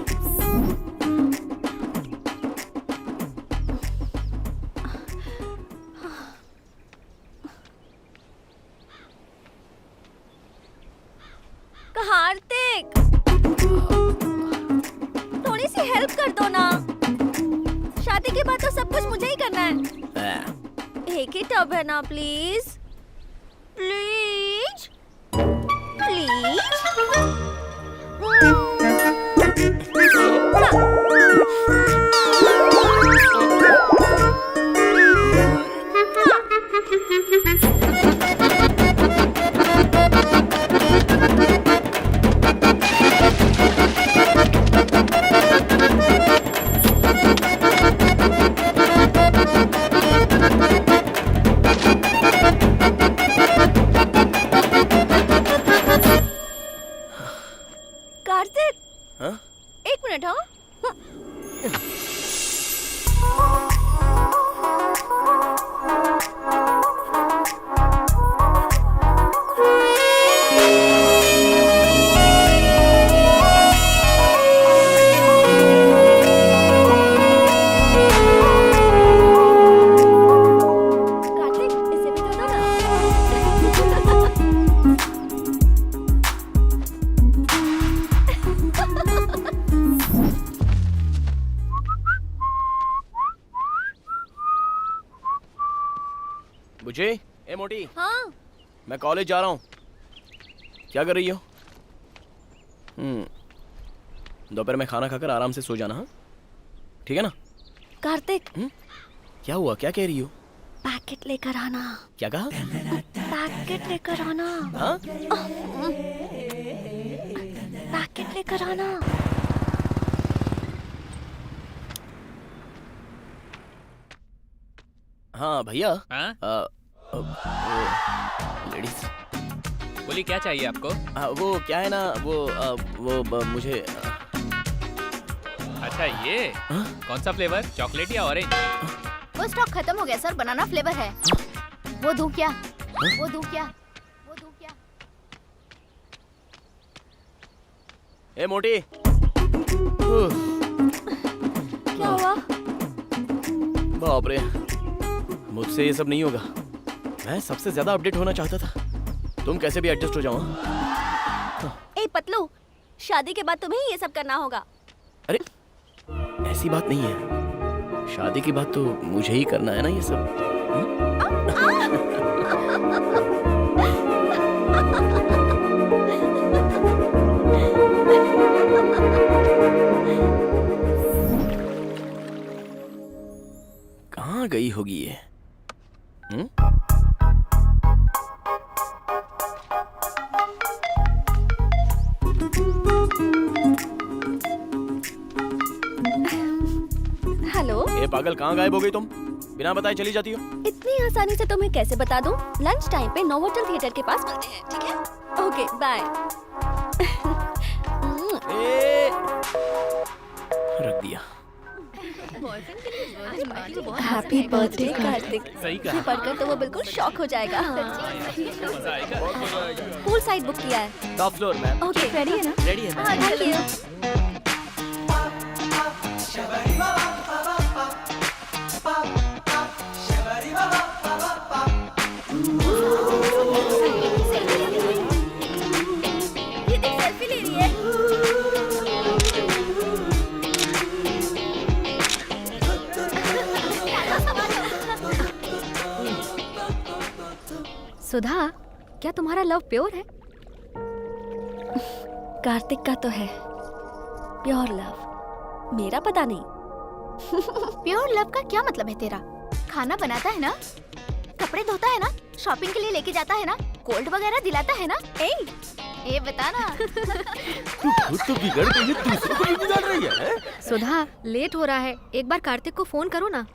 कार्तिक, थोड़ी सी हेल्प कर दो ना। शादी के बाद तो सब कुछ मुझे ही करना है। एक ही टब है ना, प्लीज प्लीज प्लीज। कार्तिक, हाँ? एक मिनट। हाँ, कार्तिक, इसे भी दे दो ना। बुझे? ए मोटी, हाँ, मैं कॉलेज जा रहा हूँ। क्या कर रही हो? दोपहर में खाना खाकर आराम से सो जाना। हाँ, ठीक है ना? कार्तिक, क्या हुआ? क्या कह रही हो? पैकेट लेकर आना। क्या कहा? पैकेट लेकर आना। हाँ? पैकेट लेकर आना। हाँ भैया। हाँ? लेडीज। बोली क्या चाहिए आपको? वो क्या है ना, मुझे अच्छा ये कौन सा फ्लेवर, चॉकलेट या ऑरेंज? वो स्टॉक खत्म हो गया सर, बनाना फ्लेवर है। वो दूं क्या? वो दूं क्या? वो दूं क्या? ए मोटी। क्या हुआ? बाप रे, मुझसे ये सब नहीं होगा। मैं सबसे ज्यादा अपडेट होना चाहता था। तुम कैसे भी एडजस्ट हो जाओ। ए पतलू, शादी के बाद तुम्हें ये सब करना होगा। अरे ऐसी बात नहीं है, शादी के बाद तो मुझे ही करना है ना ये सब। कहाँ गई होगी ये? हेलो। ए पागल, कहाँ गायब हो गई तुम? बिना बताए चली जाती हो। इतनी आसानी से तुम्हें कैसे बता दूं? लंच टाइम पे नोवोटेल थिएटर के पास मिलते हैं, ठीक है? Okay, bye. रख दिया। Happy birthday Kartik. सही कहा। ये पढ़कर तो वो बिल्कुल शॉक हो जाएगा। पूल साइड बुक किया है। Top floor ma'am. Okay, ready है ना? रेडी है। हाँ, थैंक यू। ये देख, सेल्फी ले रही है। सुधा, क्या तुम्हारा लव प्योर है? कार्तिक का तो है प्योर लव, मेरा पता नहीं। प्योर लव का क्या मतलब है तेरा? खाना बनाता है ना, कपड़े धोता है ना, शॉपिंग के लिए लेके जाता है ना, कोल्ड वगैरह दिलाता है ना। ए बता ना। खुद तो बिगड़ गई है, दूसरों को भी बिगाड़ रही है। सुधा, लेट हो रहा है, एक बार कार्तिक को फोन करो ना।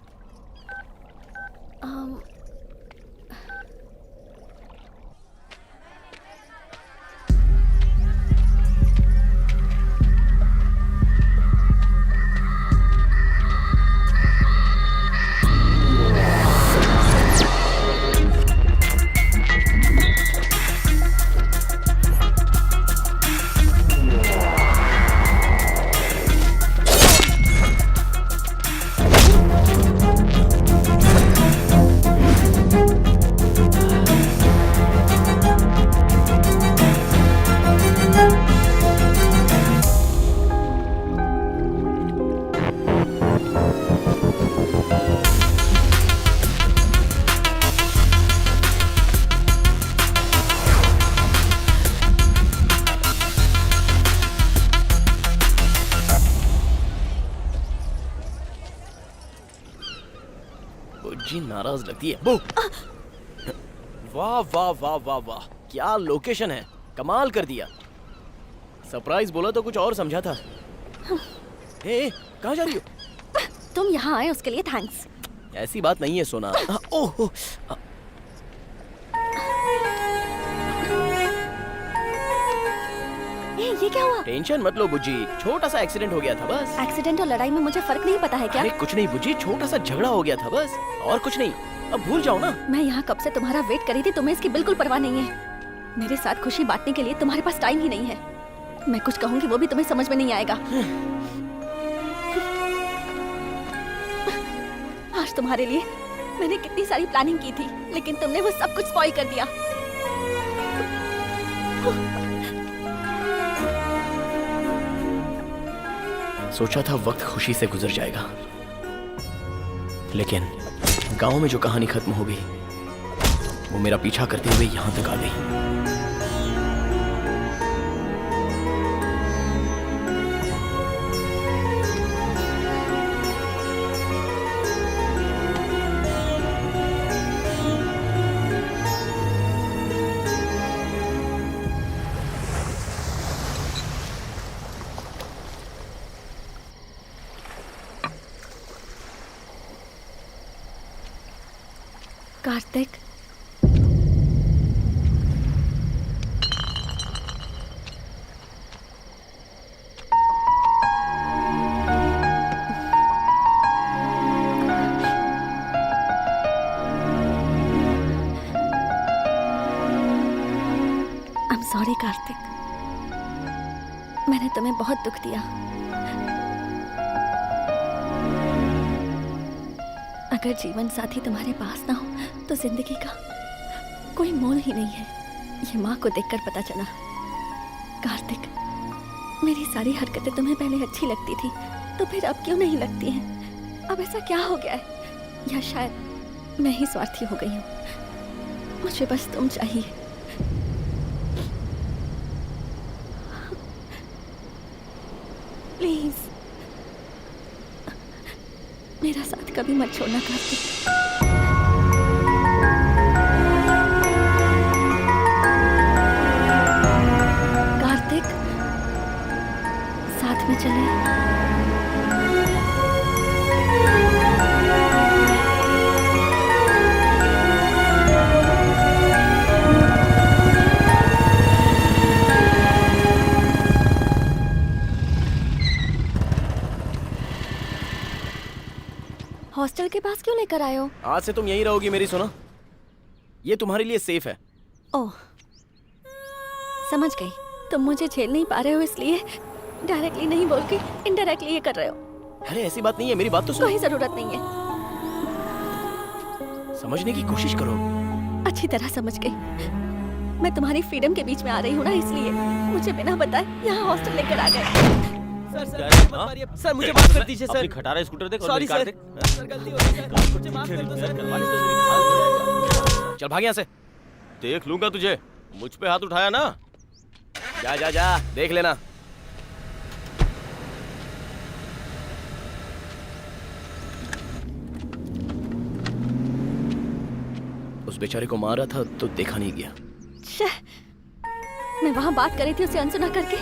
बुज्जी नाराज लगती है। बू! वाह वाह वाह वाह वाह, क्या लोकेशन है, कमाल कर दिया। सरप्राइज बोला तो कुछ और समझा था। ए, कहाँ जा रही हो? तुम यहाँ आए उसके लिए थैंक्स। ऐसी बात नहीं है सोना। ओह, ये क्या हुआ? टेंशन मत लो बुज्जी, छोटा सा एक्सीडेंट हो गया था बस। एक्सीडेंट और लड़ाई में मुझे फर्क नहीं पता है क्या? अरे कुछ नहीं बुज्जी, छोटा सा झगड़ा हो गया था बस, और कुछ नहीं। अब भूल जाओ ना। मैं यहाँ कब से तुम्हारा वेट कर रही थी, तुम्हें इसकी बिल्कुल परवाह नहीं है। मेरे साथ खुशी बांटने के लिए तुम्हारे पास टाइम ही नहीं है। मैं कुछ कहूँगी वो भी तुम्हें समझ में नहीं आएगा। आज तुम्हारे लिए मैंने कितनी सारी प्लानिंग की थी, लेकिन तुमने वो सब कुछ स्पॉइल कर दिया। सोचा था वक्त खुशी से गुजर जाएगा, लेकिन गांव में जो कहानी खत्म हो गई वो मेरा पीछा करते हुए यहां तक आ गई। कार्तिक, I'm sorry कार्तिक, मैंने तुम्हें बहुत दुख दिया। अगर जीवन साथी तुम्हारे पास ना हो तो जिंदगी का कोई मोल ही नहीं है। ये माँ को देखकर पता चला। कार्तिक, मेरी सारी हरकतें तुम्हें पहले अच्छी लगती थी, तो फिर अब क्यों नहीं लगती हैं? अब ऐसा क्या हो गया है? या शायद मैं ही स्वार्थी हो गई हूँ। मुझे बस तुम चाहिए। प्लीज मेरा साथ कभी मत छोड़ना कार्तिक। कार्तिक, साथ में चले। हॉस्टल के पास क्यों लेकर आए हो? आज से तुम यहीं रहोगी मेरी सोना, ये तुम्हारे लिए सेफ है। ओह, समझ गई। तुम मुझे झेल नहीं पा रहे हो इसलिए डायरेक्टली नहीं बोल के इनडायरेक्टली ये कर रहे हो। अरे ऐसी बात नहीं है, मेरी बात तो सुनो। कोई जरूरत नहीं है। समझने की कोशिश करो। अच्छी तरह समझ गई। मैं तुम्हारी फ्रीडम के बीच में आ रही हूँ ना, इसलिए मुझे बिना बताए यहाँ हॉस्टल लेकर आ गए। सर मुझे माफ कर दीजिए सर। अपनी खटारा स्कूटर देख। Sorry sir. सर गलती हो गई सर। मुझे माफ कर दो सर। चल भाग यहाँ से। देख लूंगा तुझे। मुझ पे हाथ उठाया ना। जा जा जा, देख लेना। उस बेचारे को मारा था तो देखा नहीं गया। मैं वहाँ बात कर रही थी, उसे अनसुना करके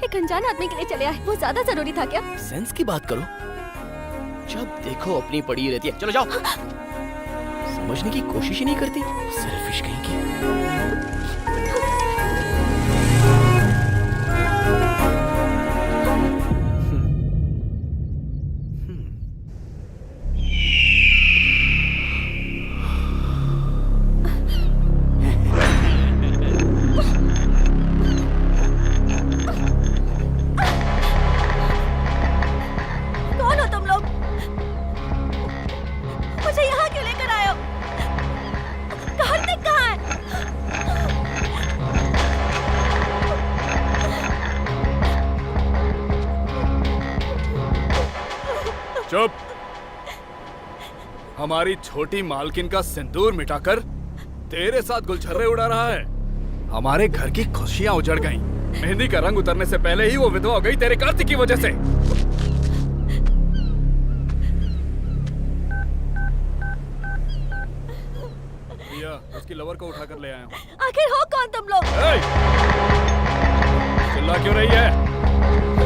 एक अनजान आदमी के लिए चले आए। वो ज्यादा जरूरी था क्या? सेंस की बात करो। जब देखो अपनी पड़ी रहती है। चलो जाओ। समझने की कोशिश ही नहीं करती, सेल्फिश कहीं की। कौन हो तुम लोग? मुझे यहाँ क्यों लेकर आए हो? कार्तिक कहाँ है? चुप। हमारी छोटी मालकिन का सिंदूर मिटाकर तेरे साथ गुलछर्रे उड़ा रहा है। हमारे घर की खुशियां उजड़ गईं। मेहंदी का रंग उतरने से पहले ही वो विधवा हो गई तेरे कार्तिक की वजह से। भैया, उसकी लवर को उठाकर ले आया हूँ। आखिर हो कौन तुम लोग? चिल्ला क्यों रही है?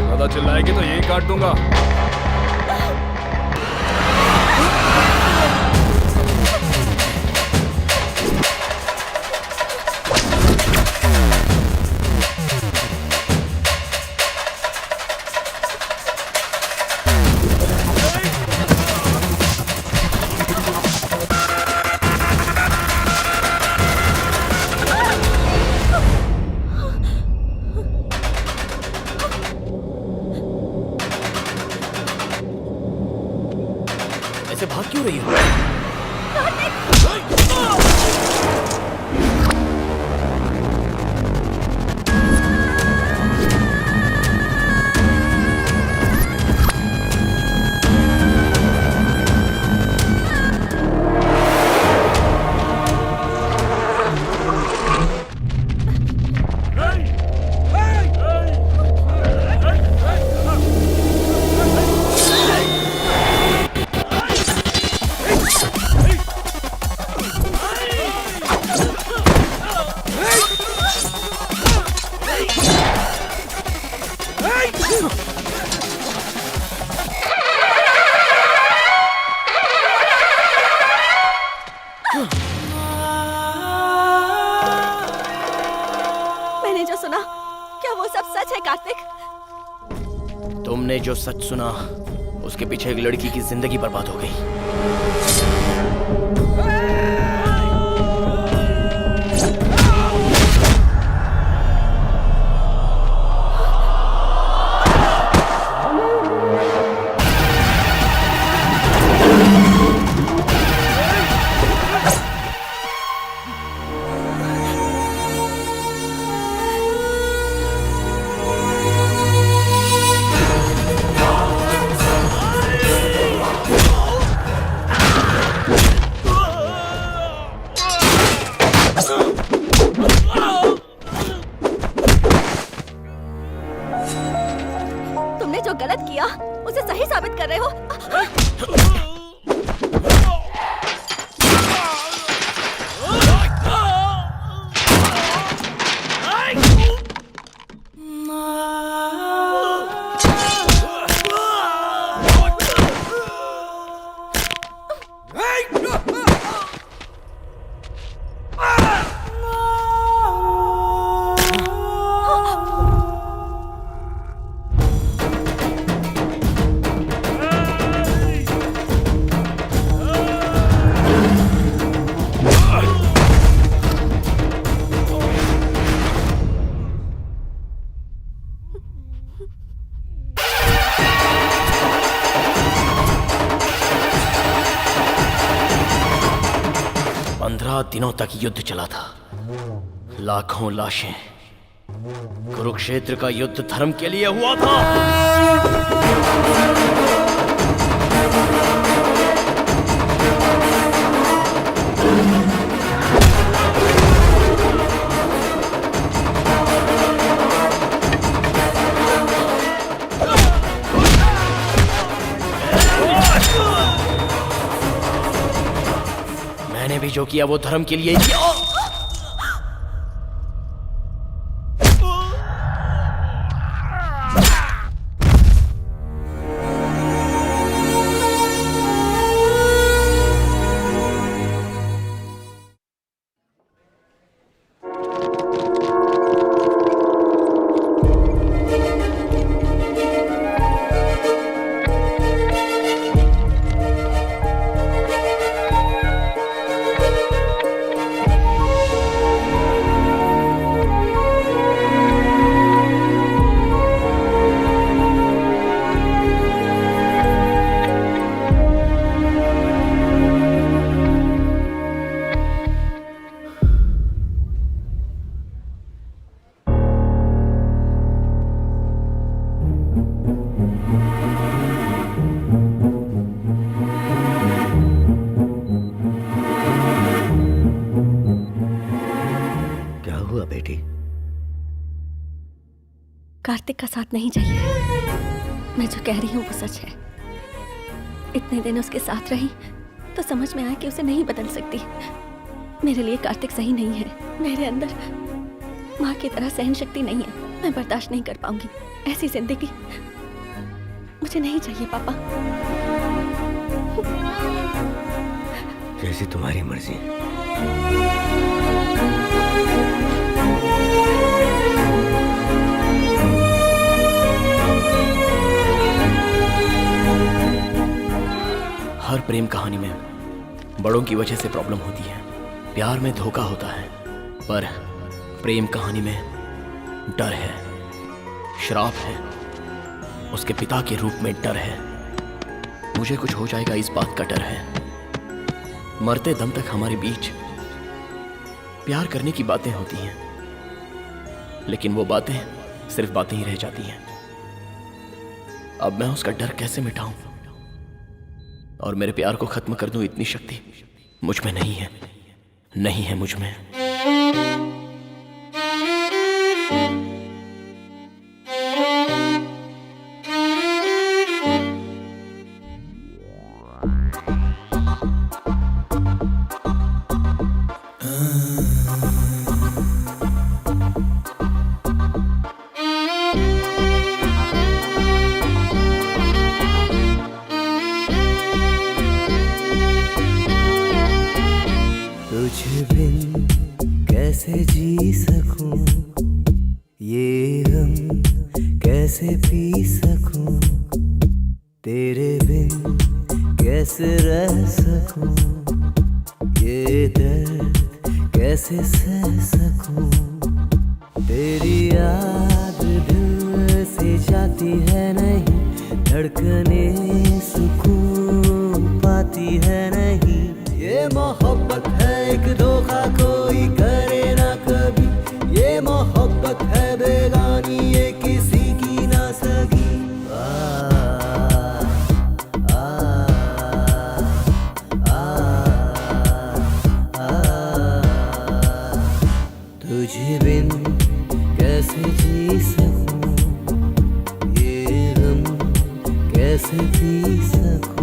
ज्यादा चिल्लाएगी तो यही काट दूंगा। ऐसे भाग क्यों रही हो? मैंने जो सुना, क्या वो सब सच है कार्तिक? तुमने जो सच सुना, उसके पीछे एक लड़की की जिंदगी बर्बाद हो गई। तुमने जो गलत किया, उसे सही साबित कर रहे हो। दिनों तक युद्ध चला था। लाखों लाशें। कुरुक्षेत्र का युद्ध धर्म के लिए हुआ था। मैंने भी जो किया वो धर्म के लिए ही किया। कार्तिक का साथ नहीं चाहिए। मैं जो कह रही हूँ वो सच है। इतने दिन उसके साथ रही तो समझ में आया कि उसे नहीं बदल सकती। मेरे लिए कार्तिक सही नहीं है। मेरे अंदर माँ की तरह सहन शक्ति नहीं है। मैं बर्दाश्त नहीं कर पाऊंगी ऐसी जिंदगी। मुझे नहीं चाहिए पापा। जैसी तुम्हारी मर्जी। हर प्रेम कहानी में बड़ों की वजह से प्रॉब्लम होती है। प्यार में धोखा होता है, पर प्रेम कहानी में डर है, श्राप है, उसके पिता के रूप में डर है। मुझे कुछ हो जाएगा इस बात का डर है। मरते दम तक हमारे बीच प्यार करने की बातें होती हैं, लेकिन वो बातें सिर्फ बातें ही रह जाती हैं। अब मैं उसका डर कैसे मिटाऊं और मेरे प्यार को खत्म कर दूं, इतनी शक्ति मुझ में नहीं है, नहीं है मुझ में। तुझ बिन कैसे जी सकूं, ये गम कैसे पी सकूं, तेरे बिन कैसे रह सकूं, ये दर्द कैसे सह सकूं। तेरी याद दिल से जाती है नहीं, धड़कने सुकून पाती है नहीं। ये मोहब्बत है एक धोखा कोई करे ना कभी, ये मोहब्बत है बेगानी ये किसी की ना सगी। तुझे बिन कैसे जी सकूं, ये गम कैसे पी सकूं।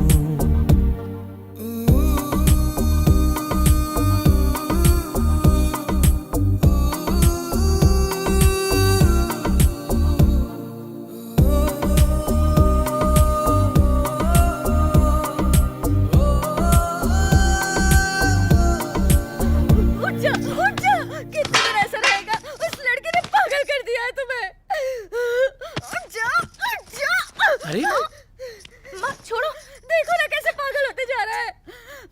अरे माँ छोड़ो, देखो ना कैसे पागल होते जा रहा है।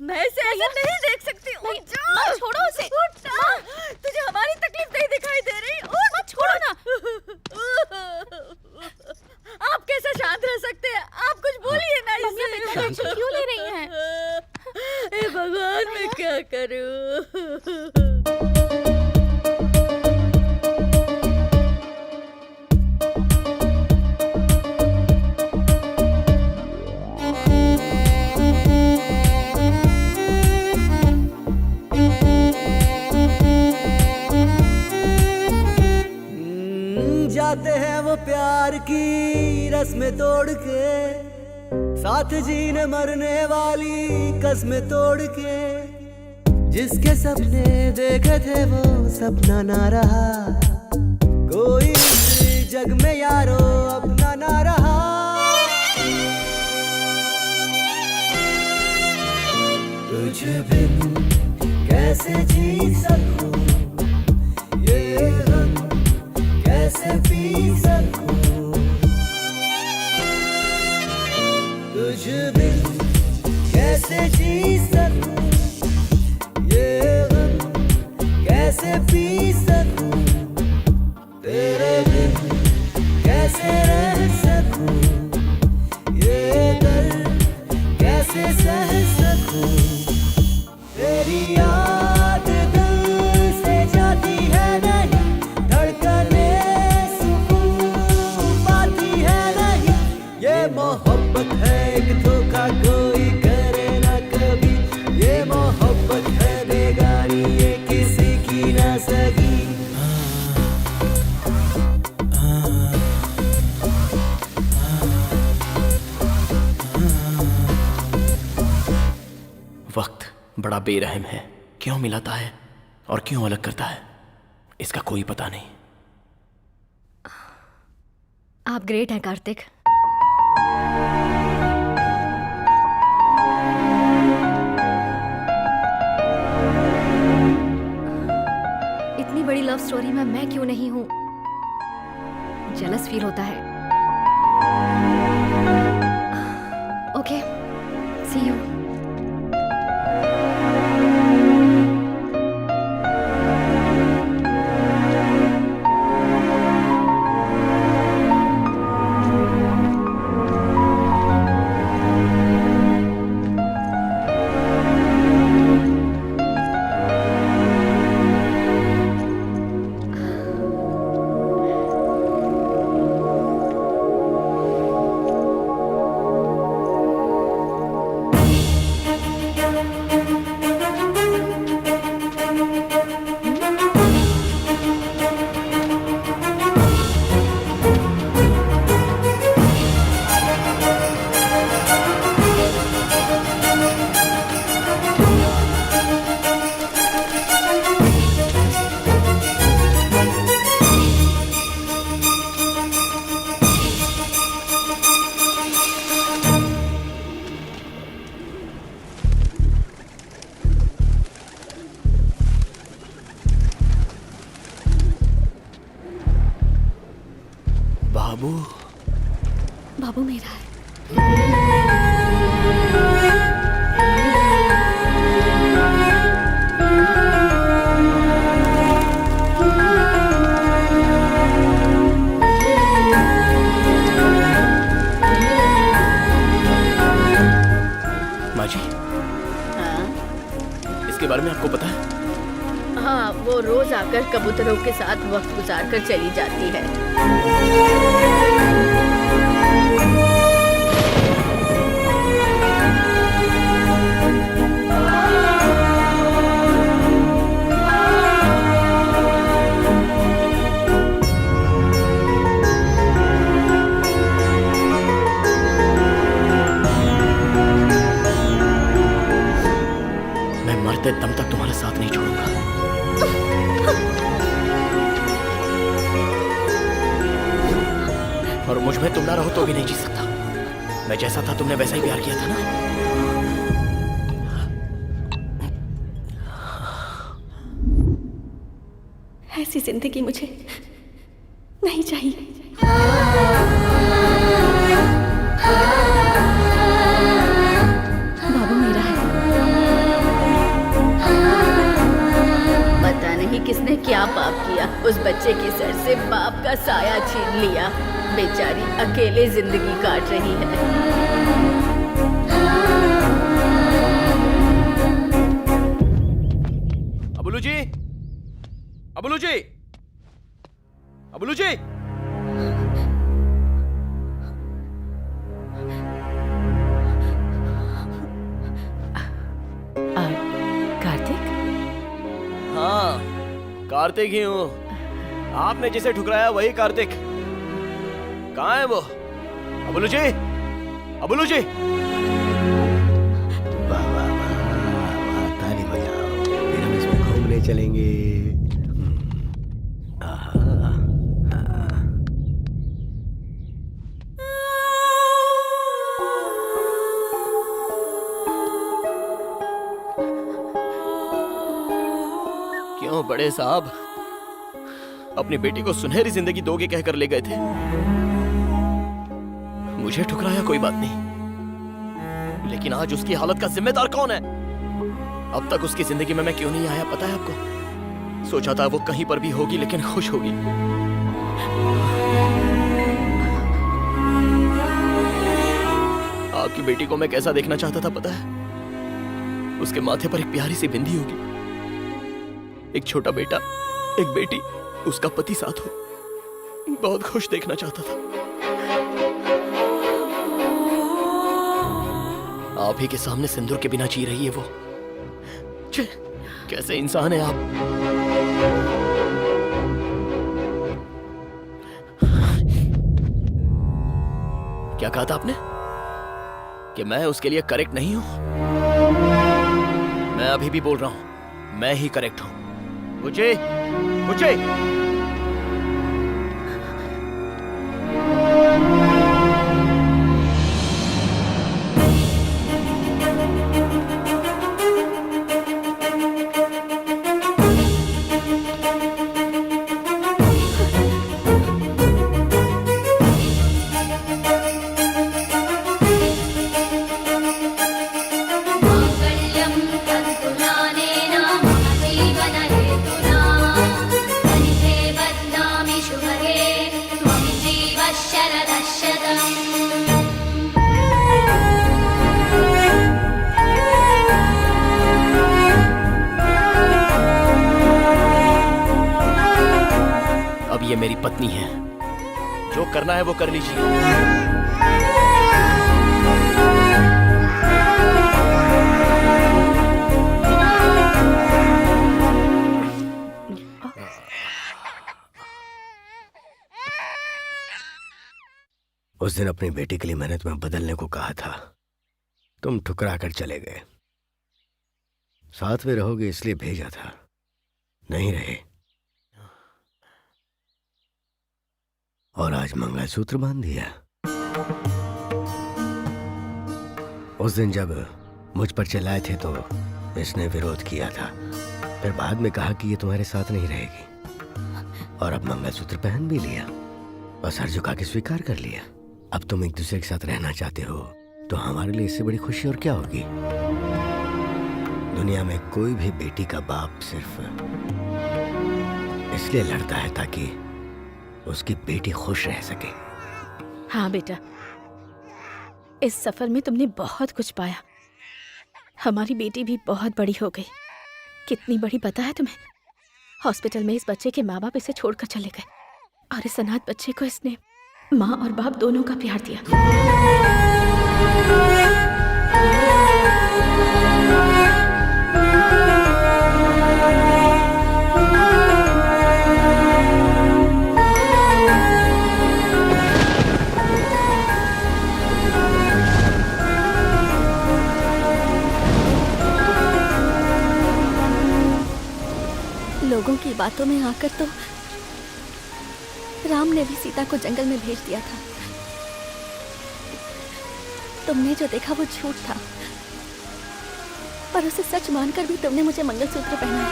मैं इसे ऐसे नहीं देख सकती। उठ जा। माँ छोड़ो उसे। उठ ना। तुझे हमारी तकलीफ नहीं दिखाई दे रही? उठ। माँ छोड़ो ना। आप कैसे शांत रह सकते हैं? आप कुछ बोलिए ना इसे। टेंशन क्यों ले रही हैं? हे भगवान, मैं क्या करूं? जाते हैं वो प्यार की रस्में तोड़ के, साथ जीने मरने वाली कस्में तोड़ के। जिसके सपने देखे थे वो सपना ना रहा, कोई इस जग में यारो अपना ना रहा। तुझे बिन कैसे जी सकूं, ये गम कैसे पी सकूं। तुझ बिन कैसे जी सकूं, ये गम कैसे पी सकूं। तेरे बिन कैसे रह सकूं, ये दर्द कैसे सह सकूं। तेरी याद दिल से जाती है नहीं, धड़कने सुकून पाती है नहीं। ये मोहब्बत है एक धोखा कोई करे ना कभी, ये मोहब्बत है बेगानी ये किसी की ना सगी। बड़ा बेरहम है। क्यों मिलाता है और क्यों अलग करता है, इसका कोई पता नहीं। आप ग्रेट हैं कार्तिक। इतनी बड़ी लव स्टोरी में मैं क्यों नहीं हूं? जेलस फील होता है। Okay, C you. बाबू, बाबू मेरा है। माँ जी, हाँ इसके बारे में आपको पता है? हाँ, वो रोज आकर कबूतरों के साथ वक्त गुजार कर चली जाती है। मैं मरते दम तक तुम्हारा साथ नहीं छोड़ूंगा। और मुझ में तुम ना रहो तो भी नहीं जी सकता। मैं जैसा था तुमने वैसा ही प्यार किया था ना। ऐसी जिंदगी मुझे नहीं चाहिए। बाबू मेरा है। पता नहीं किसने क्या पाप किया, उस बच्चे के सर से बाप का साया छीन लिया। बेचारी अकेले जिंदगी काट रही है। अबुलू जी, अबुलू जी, अबुलू जी। कार्तिक? हाँ, कार्तिक ही हूँ। आपने जिसे ठुकराया वही कार्तिक। कहाँ है वो? अबुलू जी, अबुलू जी। वाह वाह वाह, ताली बजाओ, फिर हम इसमें घूमने चलेंगे। क्यों बड़े साहब अपनी बेटी को सुनहरी जिंदगी दोगे कहकर ले गए थे? मुझे ठुकराया कोई बात नहीं, लेकिन आज उसकी हालत का जिम्मेदार कौन है? अब तक उसकी जिंदगी में मैं क्यों नहीं आया पता है आपको? सोचा था वो कहीं पर भी होगी लेकिन खुश होगी। आपकी बेटी को मैं कैसा देखना चाहता था पता है? उसके माथे पर एक प्यारी सी बिंदी होगी, एक छोटा बेटा, एक बेटी, उसका पति साथ हो। बहुत खुश देखना चाहता था। आप ही के सामने सिंदूर के बिना जी रही है वो। छे, कैसे इंसान है आप? क्या कहा था आपने? कि मैं उसके लिए करेक्ट नहीं हूं? मैं अभी भी बोल रहा हूँ, मैं ही करेक्ट हूँ। बुचे, बुचे। अब ये मेरी पत्नी है, जो करना है वो कर लीजिए। उस दिन अपनी बेटी के लिए मैंने तुम्हें बदलने को कहा था, तुम ठुकरा कर चले गए। साथ में रहोगे इसलिए भेजा था, नहीं रहे। और आज मंगलसूत्र बांध दिया। उस दिन जब मुझ पर चिल्लाए थे तो इसने विरोध किया था, फिर बाद में कहा कि ये तुम्हारे साथ नहीं रहेगी, और अब मंगलसूत्र पहन भी लिया और सर झुका के स्वीकार कर लिया। अब तुम एक दूसरे के साथ रहना चाहते हो तो हमारे लिए इससे बड़ी खुशी और क्या होगी। दुनिया में कोई भी बेटी का बाप सिर्फ इसलिए लड़ता है ताकि उसकी बेटी खुश रह सके। हाँ बेटा, इस सफर में तुमने बहुत कुछ पाया। हमारी बेटी भी बहुत बड़ी हो गई। कितनी बड़ी पता है तुम्हें? हॉस्पिटल में इस बच्चे के माँ बाप इसे छोड़कर चले गए, और इस अनाथ बच्चे को इसने माँ और बाप दोनों का प्यार दिया। लोगों की बातों में आकर तो राम ने भी सीता को जंगल में भेज दिया था। तुमने जो देखा वो झूठ था, पर उसे सच मानकर भी तुमने मुझे मंगलसूत्र पहनाया।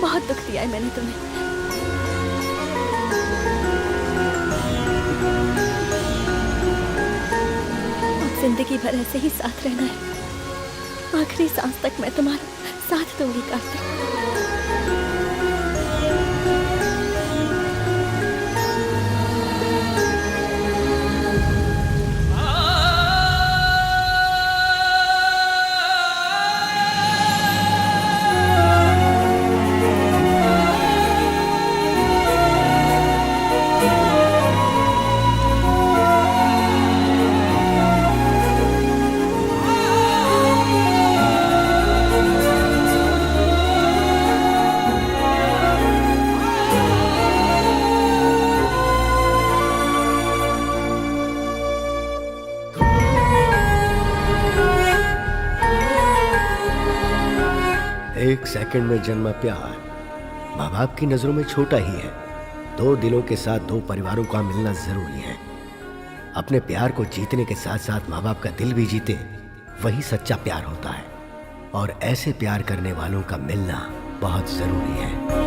बहुत दुख दिया है मैंने तुम्हें। अब जिंदगी भर ऐसे ही साथ रहना है। आखिरी सांस तक मैं तुम्हारा साथ दूंगी कार्तिक। एक सेकंड में जन्मा प्यार माँ बाप की नजरों में छोटा ही है। दो दिलों के साथ दो परिवारों का मिलना जरूरी है। अपने प्यार को जीतने के साथ साथ माँ बाप का दिल भी जीते, वही सच्चा प्यार होता है। और ऐसे प्यार करने वालों का मिलना बहुत जरूरी है।